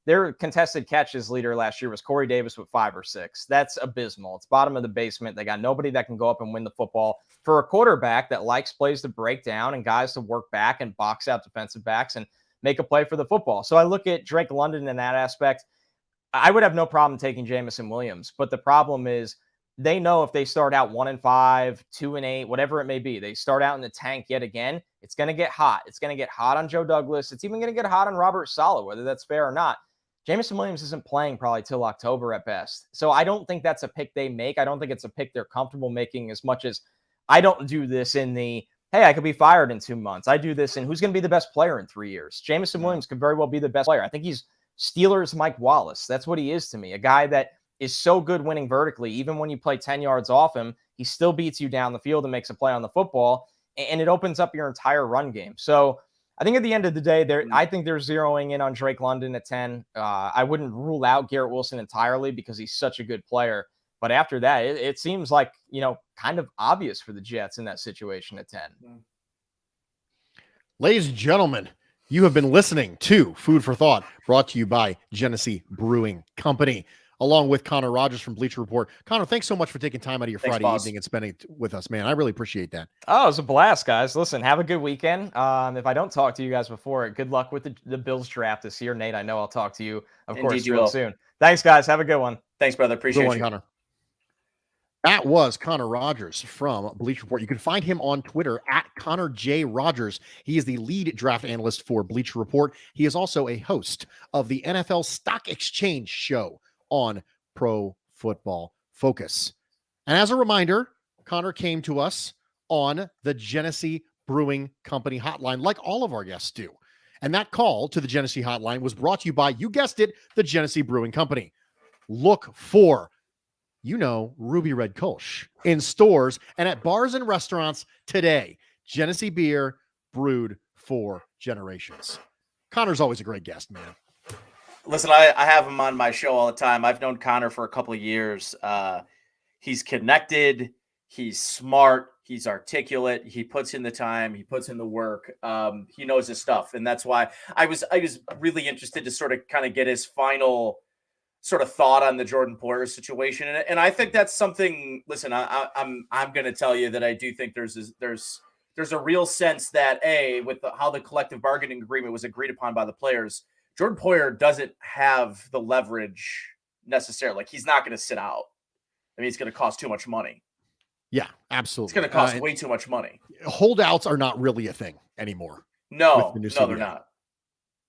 Their contested catches leader last year was Corey Davis with 5 or 6. That's abysmal. It's bottom of the basement. They got nobody that can go up and win the football. For a quarterback that likes plays to break down and guys to work back and box out defensive backs and make a play for the football. So I look at Drake London in that aspect. I would have no problem taking Jameson Williams, but the problem is they know if they start out 1-5, 2-8, whatever it may be, they start out in the tank yet again, it's going to get hot. It's going to get hot on Joe Douglas. It's even going to get hot on Robert Saleh, whether that's fair or not. Jameson Williams isn't playing probably till October at best. So I don't think that's a pick they make. I don't think it's a pick they're comfortable making as much as I don't do this in the, hey, I could be fired in 2 months. I do this in who's going to be the best player in 3 years. Jameson Williams could very well be the best player. I think he's Steelers Mike Wallace. That's what he is to me. A guy that is so good winning vertically. Even when you play 10 yards off him, he still beats you down the field and makes a play on the football. And it opens up your entire run game. So I think at the end of the day, I think they're zeroing in on Drake London at 10. I wouldn't rule out Garrett Wilson entirely because he's such a good player. But after that, it seems like, kind of obvious for the Jets in that situation at 10. Ladies and gentlemen, you have been listening to Food for Thought, brought to you by Genesee Brewing Company, along with Connor Rogers from Bleacher Report. Connor, thanks so much for taking time out of your Friday evening and spending it with us, man. I really appreciate that. Oh, it was a blast, guys. Listen, have a good weekend. If I don't talk to you guys before, good luck with the Bills draft this year. Nate, I know I'll talk to you, of course, real soon. Thanks, guys. Have a good one. Thanks, brother. Appreciate you. Connor. That was Connor Rogers from Bleacher Report. You can find him on Twitter at Connor J. Rogers. He is the lead draft analyst for Bleacher Report. He is also a host of the NFL Stock Exchange show on Pro Football Focus. And as a reminder, Connor came to us on the Genesee Brewing Company hotline, like all of our guests do. And that call to the Genesee hotline was brought to you by, you guessed it, the Genesee Brewing Company. Look for Ruby Red Kolsch in stores and at bars and restaurants today. Genesee beer brewed for generations. Connor's always a great guest, man. Listen, I have him on my show all the time. I've known Connor for a couple of years. He's connected. He's smart. He's articulate. He puts in the time. He puts in the work. He knows his stuff. And that's why I was really interested to sort of kind of get his final sort of thought on the Jordan Poyer situation. And I think that's something, listen, I'm going to tell you that I do think there's a real sense that with how the collective bargaining agreement was agreed upon by the players, Jordan Poyer doesn't have the leverage necessarily. Like, he's not going to sit out. I mean, it's going to cost too much money. Yeah, absolutely. It's going to cost way too much money. Holdouts are not really a thing anymore. No, they're not.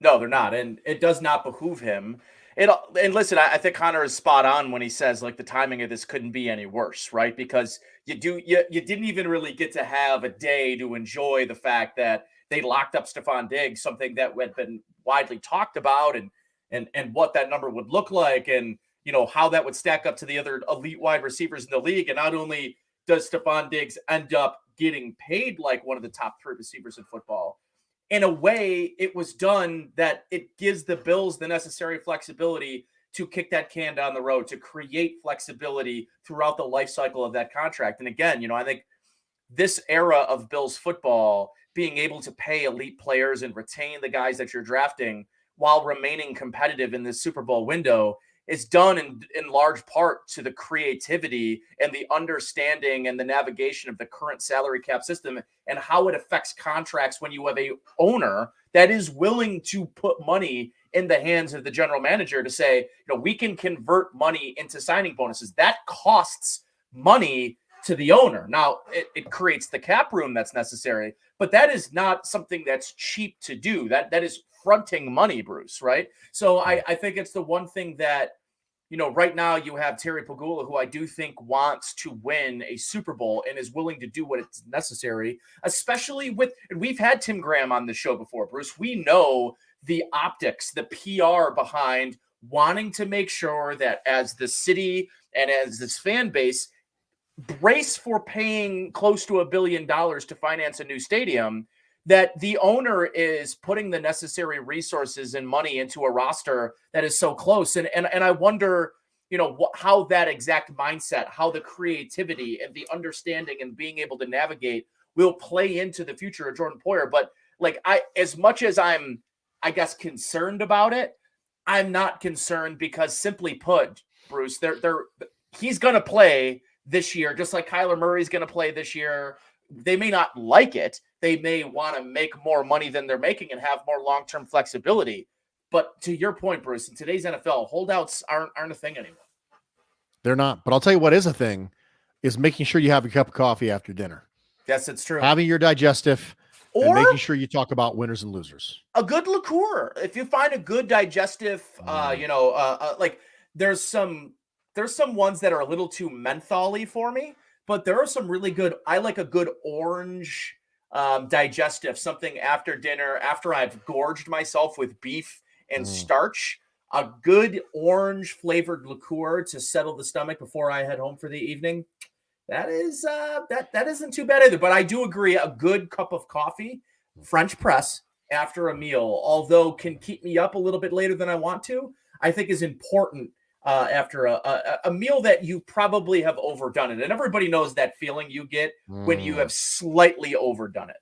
No, they're not. And it does not behoove him. And listen, I think Connor is spot on when he says like the timing of this couldn't be any worse, right? Because you didn't even really get to have a day to enjoy the fact that they locked up Stephon Diggs, something that had been widely talked about, and what that number would look like, and how that would stack up to the other elite wide receivers in the league. And not only does Stephon Diggs end up getting paid like one of the top 3 receivers in football, in a way, it was done that it gives the Bills the necessary flexibility to kick that can down the road, to create flexibility throughout the life cycle of that contract. And again, I think this era of Bills football, being able to pay elite players and retain the guys that you're drafting while remaining competitive in this Super Bowl window, is done in large part to the creativity and the understanding and the navigation of the current salary cap system and how it affects contracts when you have a owner that is willing to put money in the hands of the general manager to say, we can convert money into signing bonuses. That costs money to the owner. Now, it creates the cap room that's necessary, but that is not something that's cheap to do. That is fronting money, Bruce, right? So I think it's the one thing that, right now you have Terry Pagula, who I do think wants to win a Super Bowl and is willing to do what it's necessary, especially and we've had Tim Graham on the show before, Bruce. We know the optics, the PR behind wanting to make sure that as the city and as this fan base brace for paying close to $1 billion to finance a new stadium, that the owner is putting the necessary resources and money into a roster that is so close. And I wonder, how that exact mindset, how the creativity and the understanding and being able to navigate will play into the future of Jordan Poyer. But as much as I'm, I guess, concerned about it, I'm not concerned because, simply put, Bruce, he's going to play this year, just like Kyler Murray's going to play this year. They may not like it. They may want to make more money than they're making and have more long-term flexibility. But to your point, Bruce, in today's NFL, holdouts aren't a thing anymore. They're not. But I'll tell you what is a thing is making sure you have a cup of coffee after dinner. Yes, it's true. Having your digestive and making sure you talk about winners and losers. A good liqueur. If you find a good digestive, like there's some ones that are a little too menthol-y for me, but there are some really good. I like a good orange digestive, something after dinner, after I've gorged myself with beef and starch. A good orange flavored liqueur to settle the stomach before I head home for the evening. That is that isn't too bad either. But I do agree, a good cup of coffee, French press after a meal, although can keep me up a little bit later than I want to, I think is important after a meal that you probably have overdone it. And everybody knows that feeling you get when you have slightly overdone it.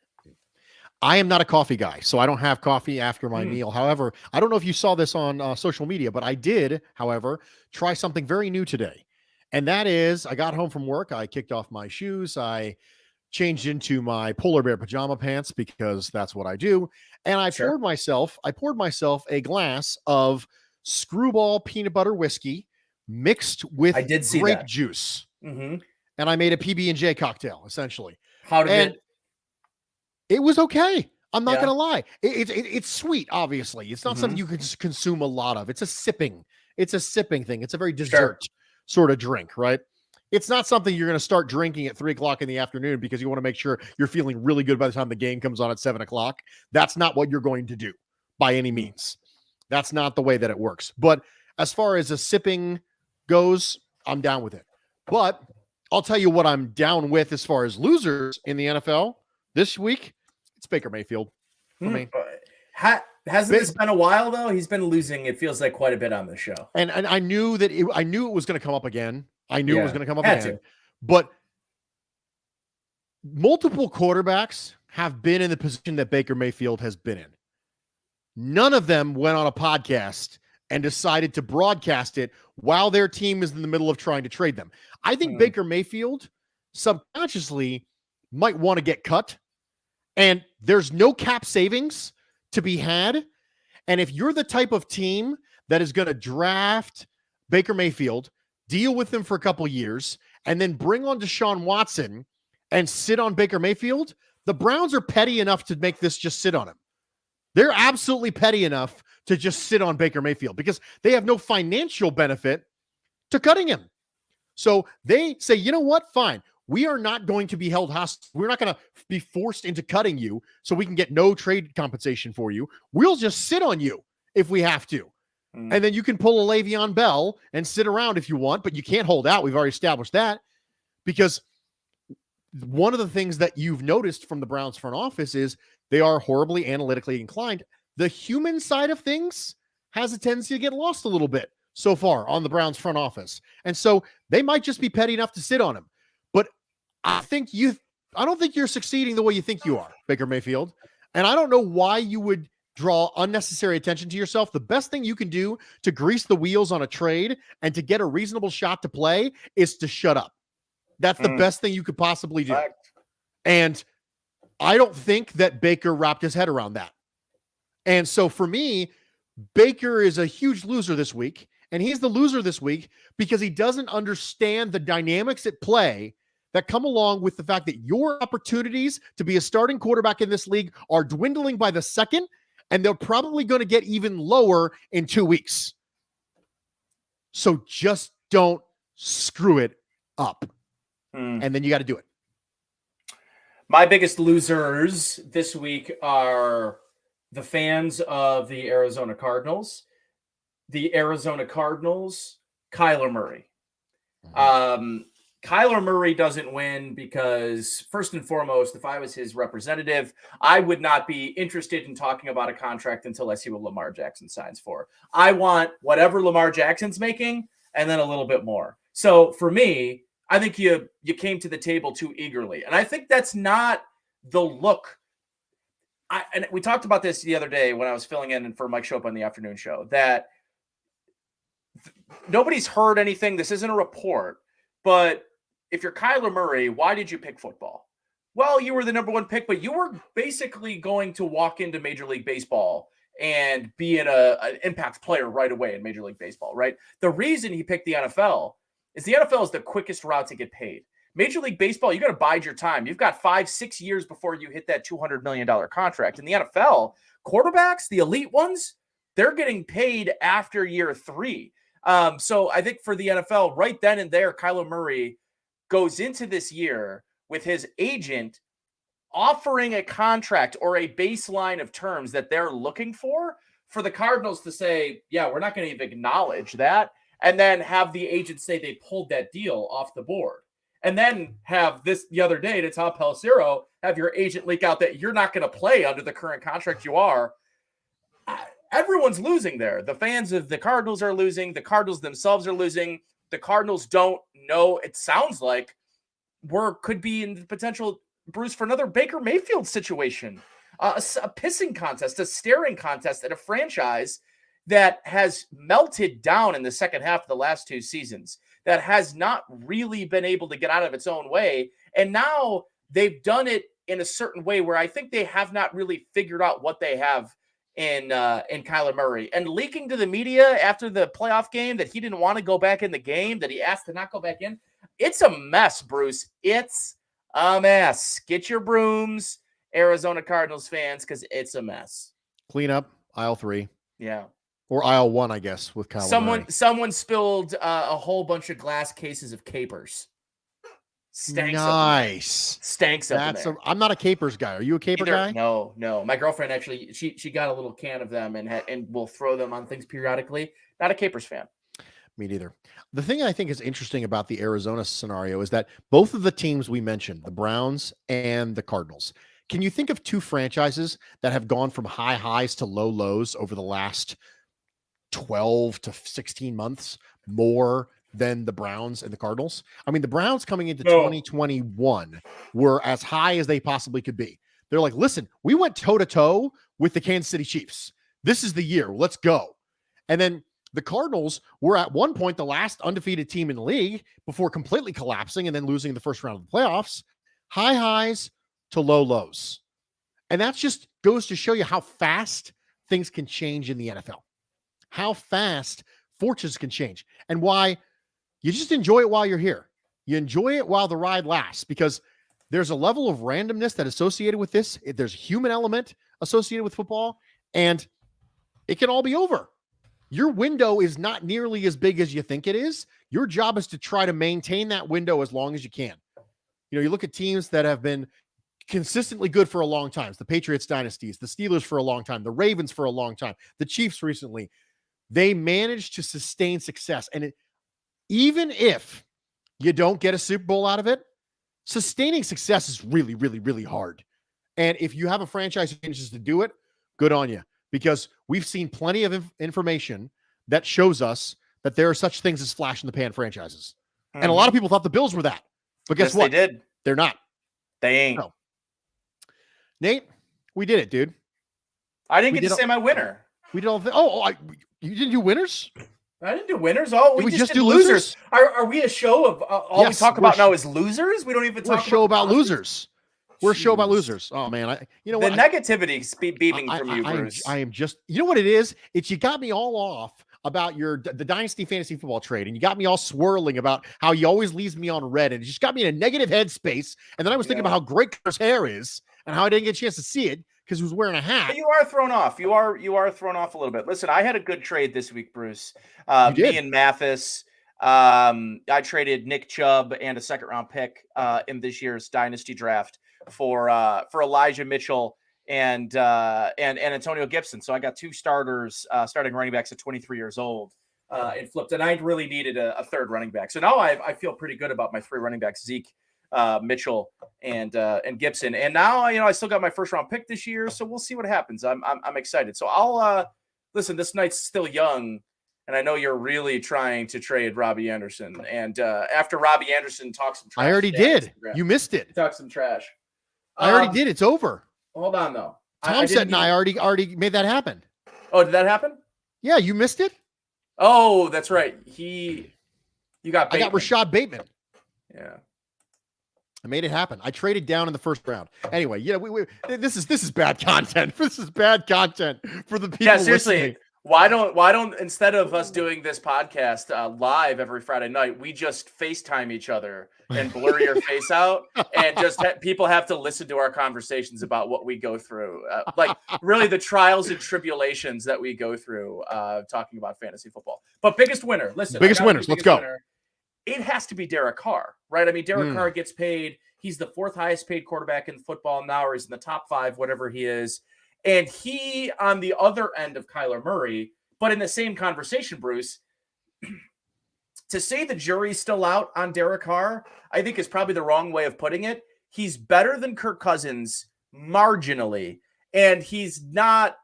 I am not a coffee guy, so I don't have coffee after my meal. However, I don't know if you saw this on social media, but I did, however, try something very new today. And that is, I got home from work, I kicked off my shoes, I changed into my polar bear pajama pants because that's what I do. And I poured myself a glass of Screwball peanut butter whiskey mixed with grape juice. And I made a PB&J cocktail, essentially. How did it was okay. I'm not going to lie. It's sweet, obviously. It's not something you can consume a lot of. It's a sipping thing. It's a very dessert sort of drink, right? It's not something you're going to start drinking at 3:00 in the afternoon because you want to make sure you're feeling really good by the time the game comes on at 7:00. That's not what you're going to do by any means. That's not the way that it works. But as far as a sipping goes, I'm down with it. But I'll tell you what I'm down with as far as losers in the NFL this week. It's Baker Mayfield for me. Hasn't this been a while, though? He's been losing, it feels like, quite a bit on this show. And I knew that it was going to come up again. But multiple quarterbacks have been in the position that Baker Mayfield has been in. None of them went on a podcast and decided to broadcast it while their team is in the middle of trying to trade them. I think Baker Mayfield subconsciously might want to get cut, and there's no cap savings to be had. And if you're the type of team that is going to draft Baker Mayfield, deal with him for a couple years, and then bring on Deshaun Watson and sit on Baker Mayfield, the Browns are petty enough to make this just sit on him. They're absolutely petty enough to just sit on Baker Mayfield because they have no financial benefit to cutting him. So they say, you know what? Fine. We are not going to be held hostage. We're not going to be forced into cutting you so we can get no trade compensation for you. We'll just sit on you if we have to. And then you can pull a Le'Veon Bell and sit around if you want, but you can't hold out. We've already established that, because one of the things that you've noticed from the Browns front office is they are horribly analytically inclined. The human side of things has a tendency to get lost a little bit so far on the Browns front office. And so they might just be petty enough to sit on him. But I don't think you're succeeding the way you think you are, Baker Mayfield. And I don't know why you would draw unnecessary attention to yourself. The best thing you can do to grease the wheels on a trade and to get a reasonable shot to play is to shut up. That's the best thing you could possibly do. Right. And I don't think that Baker wrapped his head around that. And so for me, Baker is a huge loser this week. And he's the loser this week because he doesn't understand the dynamics at play that come along with the fact that your opportunities to be a starting quarterback in this league are dwindling by the second, and they're probably going to get even lower in 2 weeks. So just don't screw it up. And then you got to do it. My biggest losers this week are the fans of the Arizona Cardinals. The Arizona Cardinals, Kyler Murray. Kyler Murray doesn't win because, first and foremost, if I was his representative, I would not be interested in talking about a contract until I see what Lamar Jackson signs for. I want whatever Lamar Jackson's making and then a little bit more. So for me, I think you came to the table too eagerly. And I think that's not the look. And we talked about this the other day when I was filling in for Mike Shope on the afternoon show, that nobody's heard anything. This isn't a report, but if you're Kyler Murray, why did you pick football? Well, you were the number one pick, but you were basically going to walk into Major League Baseball and be an impact player right away in Major League Baseball, right? The reason he picked the NFL is the NFL is the quickest route to get paid. Major League Baseball, you got to bide your time. You've got 5-6 years before you hit that $200 million contract. In the NFL, quarterbacks, the elite ones, they're getting paid after year 3. So I think for the NFL, right then and there, Kyler Murray goes into this year with his agent offering a contract or a baseline of terms that they're looking for the Cardinals to say, yeah, we're not going to even acknowledge that, and then have the agent say they pulled that deal off the board. And then have this the other day to Tom Pelissero, have your agent leak out that you're not going to play under the current contract you are. Everyone's losing there. The fans of the Cardinals are losing. The Cardinals themselves are losing. The Cardinals don't know. It sounds like could be in the potential, Bruce, for another Baker Mayfield situation, a pissing contest, a staring contest at a franchise that has melted down in the second half of the last 2 seasons, that has not really been able to get out of its own way. And now they've done it in a certain way where I think they have not really figured out what they have in Kyler Murray. And leaking to the media after the playoff game that he didn't want to go back in the game, that he asked to not go back in. It's a mess, Bruce. It's a mess. Get your brooms, Arizona Cardinals fans, because it's a mess. Clean up aisle 3. Yeah. Or aisle 1, I guess, with Kyler Murray. Someone spilled a whole bunch of glass cases of capers. Stanks nice. Stanks up in there. I'm not a capers guy. Are you a caper guy? No. My girlfriend actually, she got a little can of them and will throw them on things periodically. Not a capers fan. Me neither. The thing I think is interesting about the Arizona scenario is that both of the teams we mentioned, the Browns and the Cardinals, can you think of 2 franchises that have gone from high highs to low lows over the last 12 to 16 months more than the Browns and the Cardinals? I mean, the Browns coming into 2021 were as high as they possibly could be. They're like, listen, we went toe to toe with the Kansas City Chiefs. This is the year. Let's go. And then the Cardinals were at one point the last undefeated team in the league before completely collapsing and then losing the first round of the playoffs. High highs to low lows. And that just goes to show you how fast things can change in the NFL. How fast fortunes can change and why you just enjoy it while you're here. You enjoy it while the ride lasts, because there's a level of randomness that associated with this. There's a human element associated with football, and it can all be over. Your window is not nearly as big as you think it is. Your job is to try to maintain that window as long as you can. You look at teams that have been consistently good for a long time. The Patriots dynasties, the Steelers for a long time, the Ravens for a long time, the Chiefs recently. They managed to sustain success. And even if you don't get a Super Bowl out of it, sustaining success is really, really, really hard. And if you have a franchise that manages to do it, good on you. Because we've seen plenty of information that shows us that there are such things as flash in the pan franchises. And a lot of people thought the Bills were that. But guess what? They did. They're not. They ain't. No. Nate, we did it, dude. I didn't get to say my winner. We did all the you didn't do winners? I didn't do winners. Oh, we just did do losers. Are we a show of all we talk about now is losers? We don't even talk about a show about losers. Losers. We're a show about losers. Oh man, the negativity beaming from you, Bruce. I am just, you know what it is? It's you got me all off about the Dynasty Fantasy Football trade, and you got me all swirling about how he always leaves me on red, and it just got me in a negative headspace. And then I was thinking about how great Carter's hair is, and how I didn't get a chance to see it because he was wearing a hat. But you are thrown off. You are thrown off a little bit. Listen, I had a good trade this week, Bruce. Me and Mathis. I traded Nick Chubb and a second-round pick in this year's Dynasty draft for Elijah Mitchell and Antonio Gibson. So I got two starters, starting running backs at 23 years old, and flipped. And I really needed a third running back. So now I feel pretty good about my three running backs: Zeke, Mitchell, and Gibson. And now I still got my first round pick this year, so we'll see what happens. I'm excited. So I'll listen. This night's still young. And I know you're really trying to trade Robbie Anderson. And after Robbie Anderson talks some trash. I already did. You missed it. Talk some trash. I already did. It's over. Hold on, though. Tom said, and I already made that happen. Oh, did that happen? Yeah, you missed it? Oh, that's right. You got Bateman. I got Rashad Bateman. Yeah. I made it happen. I traded down in the first round. Anyway, this is bad content. This is bad content for the people. Yeah, seriously. Listening. Why don't instead of us doing this podcast live every Friday night, we just FaceTime each other and blur your face out, and just people have to listen to our conversations about what we go through, like really the trials and tribulations that we go through talking about fantasy football. But biggest winner, listen, biggest winners, let's go. Winner, it has to be Derek Carr, right? I mean, Derek Carr gets paid. He's the fourth highest paid quarterback in football now, or he's in the top 5, whatever he is. And he on the other end of Kyler Murray, but in the same conversation, Bruce, to say the jury's still out on Derek Carr, I think is probably the wrong way of putting it. He's better than Kirk Cousins marginally, and he's not,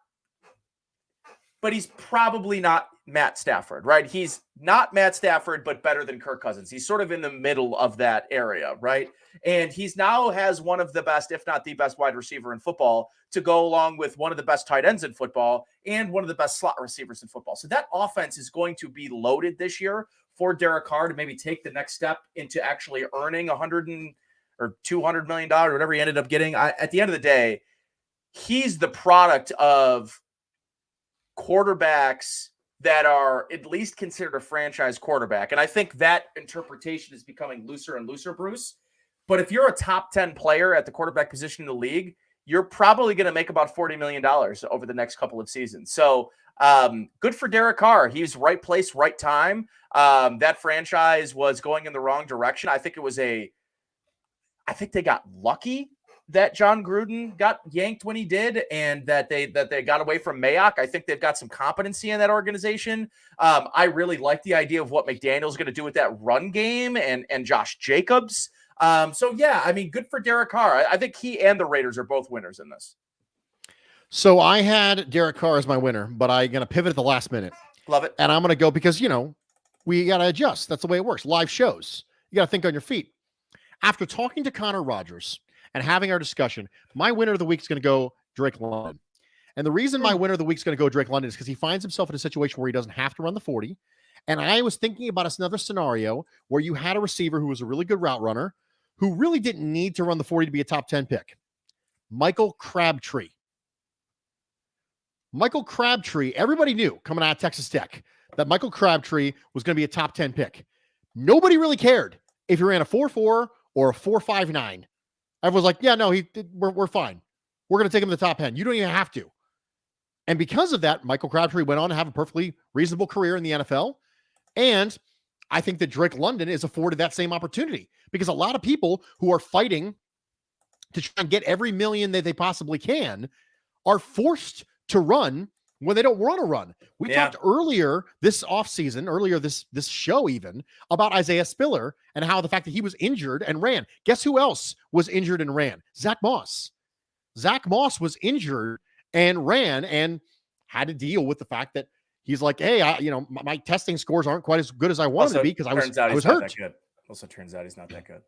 but he's probably not Matt Stafford, right? He's not Matt Stafford, but better than Kirk Cousins. He's sort of in the middle of that area, right? And he's now has one of the best, if not the best wide receiver in football to go along with one of the best tight ends in football and one of the best slot receivers in football. So that offense is going to be loaded this year for Derek Carr to maybe take the next step into actually earning or $200 million, whatever he ended up getting. At the end of the day, he's the product of quarterbacks that are at least considered a franchise quarterback. And I think that interpretation is becoming looser and looser, Bruce. But if you're a top 10 player at the quarterback position in the league, you're probably going to make about $40 million over the next couple of seasons. So good for Derek Carr. He's right place, right time. That franchise was going in the wrong direction. I think they got lucky that John Gruden got yanked when he did, and that they got away from Mayock. I think they've got some competency in that organization. I really like the idea of what McDaniel's going to do with that run game and Josh Jacobs. So yeah, I mean, good for Derek Carr. I think he and the Raiders are both winners in this. So I had Derek Carr as my winner, but I'm going to pivot at the last minute. Love it. And I'm going to go because, we got to adjust. That's the way it works. Live shows. You got to think on your feet. After talking to Connor Rogers and having our discussion, my winner of the week is going to go Drake London. And the reason my winner of the week is going to go Drake London is because he finds himself in a situation where he doesn't have to run the 40. And I was thinking about another scenario where you had a receiver who was a really good route runner, who really didn't need to run the 40 to be a top 10 pick. Michael Crabtree. Michael Crabtree, everybody knew coming out of Texas Tech that Michael Crabtree was going to be a top 10 pick. Nobody really cared if he ran a 4.4 or a 4.59. Everyone's like, yeah, no, we're fine. We're going to take him to the top 10. You don't even have to. And because of that, Michael Crabtree went on to have a perfectly reasonable career in the NFL. And I think that Drake London is afforded that same opportunity because a lot of people who are fighting to try and get every million that they possibly can are forced to run when they don't want to run. We talked earlier this offseason, earlier this show even, about Isaiah Spiller and how the fact that he was injured and ran. Guess who else was injured and ran? Zach Moss. Zach Moss was injured and ran and had to deal with the fact that he's like, hey, my testing scores aren't quite as good as I wanted to be because I was hurt. Also turns out he's not that good.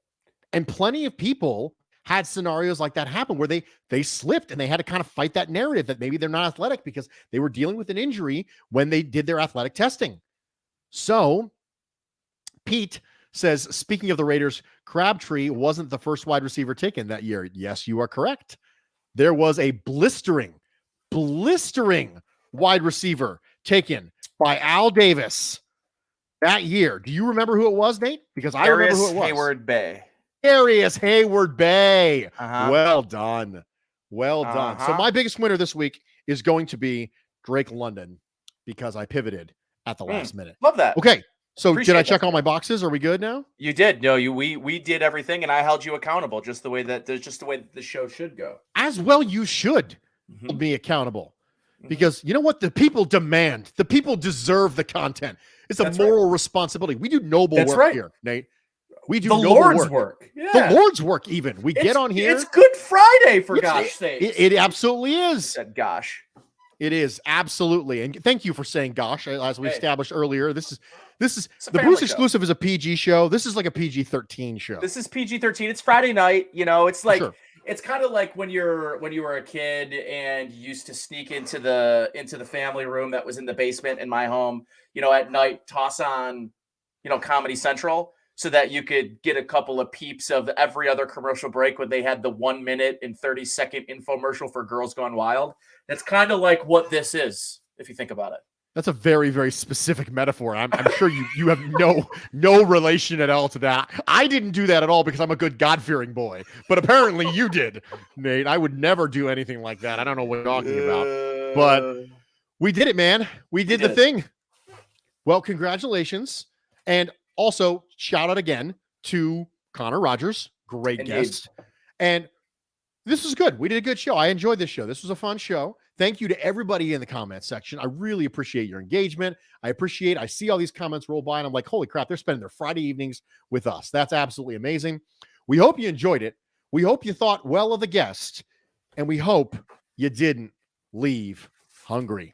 And plenty of people had scenarios like that happen where they slipped and they had to kind of fight that narrative that maybe they're not athletic because they were dealing with an injury when they did their athletic testing. So Pete says, speaking of the Raiders, Crabtree wasn't the first wide receiver taken that year. Yes, you are correct. There was a blistering wide receiver taken by Al Davis that year. Do you remember who it was, Nate? Because I remember who it was. Hayward Bay. Darius Hayward Bay. Well done. Well done. So my biggest winner this week is going to be Drake London because I pivoted at the last minute. Love that. Okay. So Appreciate did I check all my boxes? Are we good now? You did. No, we did everything and I held you accountable just the way that the show should go. As well you should hold me accountable. Because you know what? The people demand. The people deserve the content. It's a moral responsibility. We do noble work here, Nate. We do the noble Lord's work. Yeah. The Lord's work, even. We get on here. It's Good Friday, for gosh sakes. It absolutely is. Said gosh. It is, absolutely. And thank you for saying gosh, as we established earlier. This is the Boost Exclusive is a PG show. This is like a PG-13 show. This is PG-13. It's Friday night. It's like it's kind of like when you were a kid and you used to sneak into the family room that was in the basement in my home, at night, toss on, Comedy Central so that you could get a couple of peeps of every other commercial break when they had the 1 minute and 30-second infomercial for Girls Gone Wild. That's kind of like what this is, if you think about it. That's a very, very specific metaphor. I'm sure you have no relation at all to that. I didn't do that at all because I'm a good God-fearing boy. But apparently you did, Nate. I would never do anything like that. I don't know what you're talking about. But we did it, man. We did the thing. Well, congratulations. And also, shout out again to Connor Rogers. Great guest. And this was good. We did a good show. I enjoyed this show. This was a fun show. Thank you to everybody in the comments section. I really appreciate your engagement. I see all these comments roll by and I'm like, holy crap, they're spending their Friday evenings with us. That's absolutely amazing. We hope you enjoyed it. We hope you thought well of the guest and we hope you didn't leave hungry.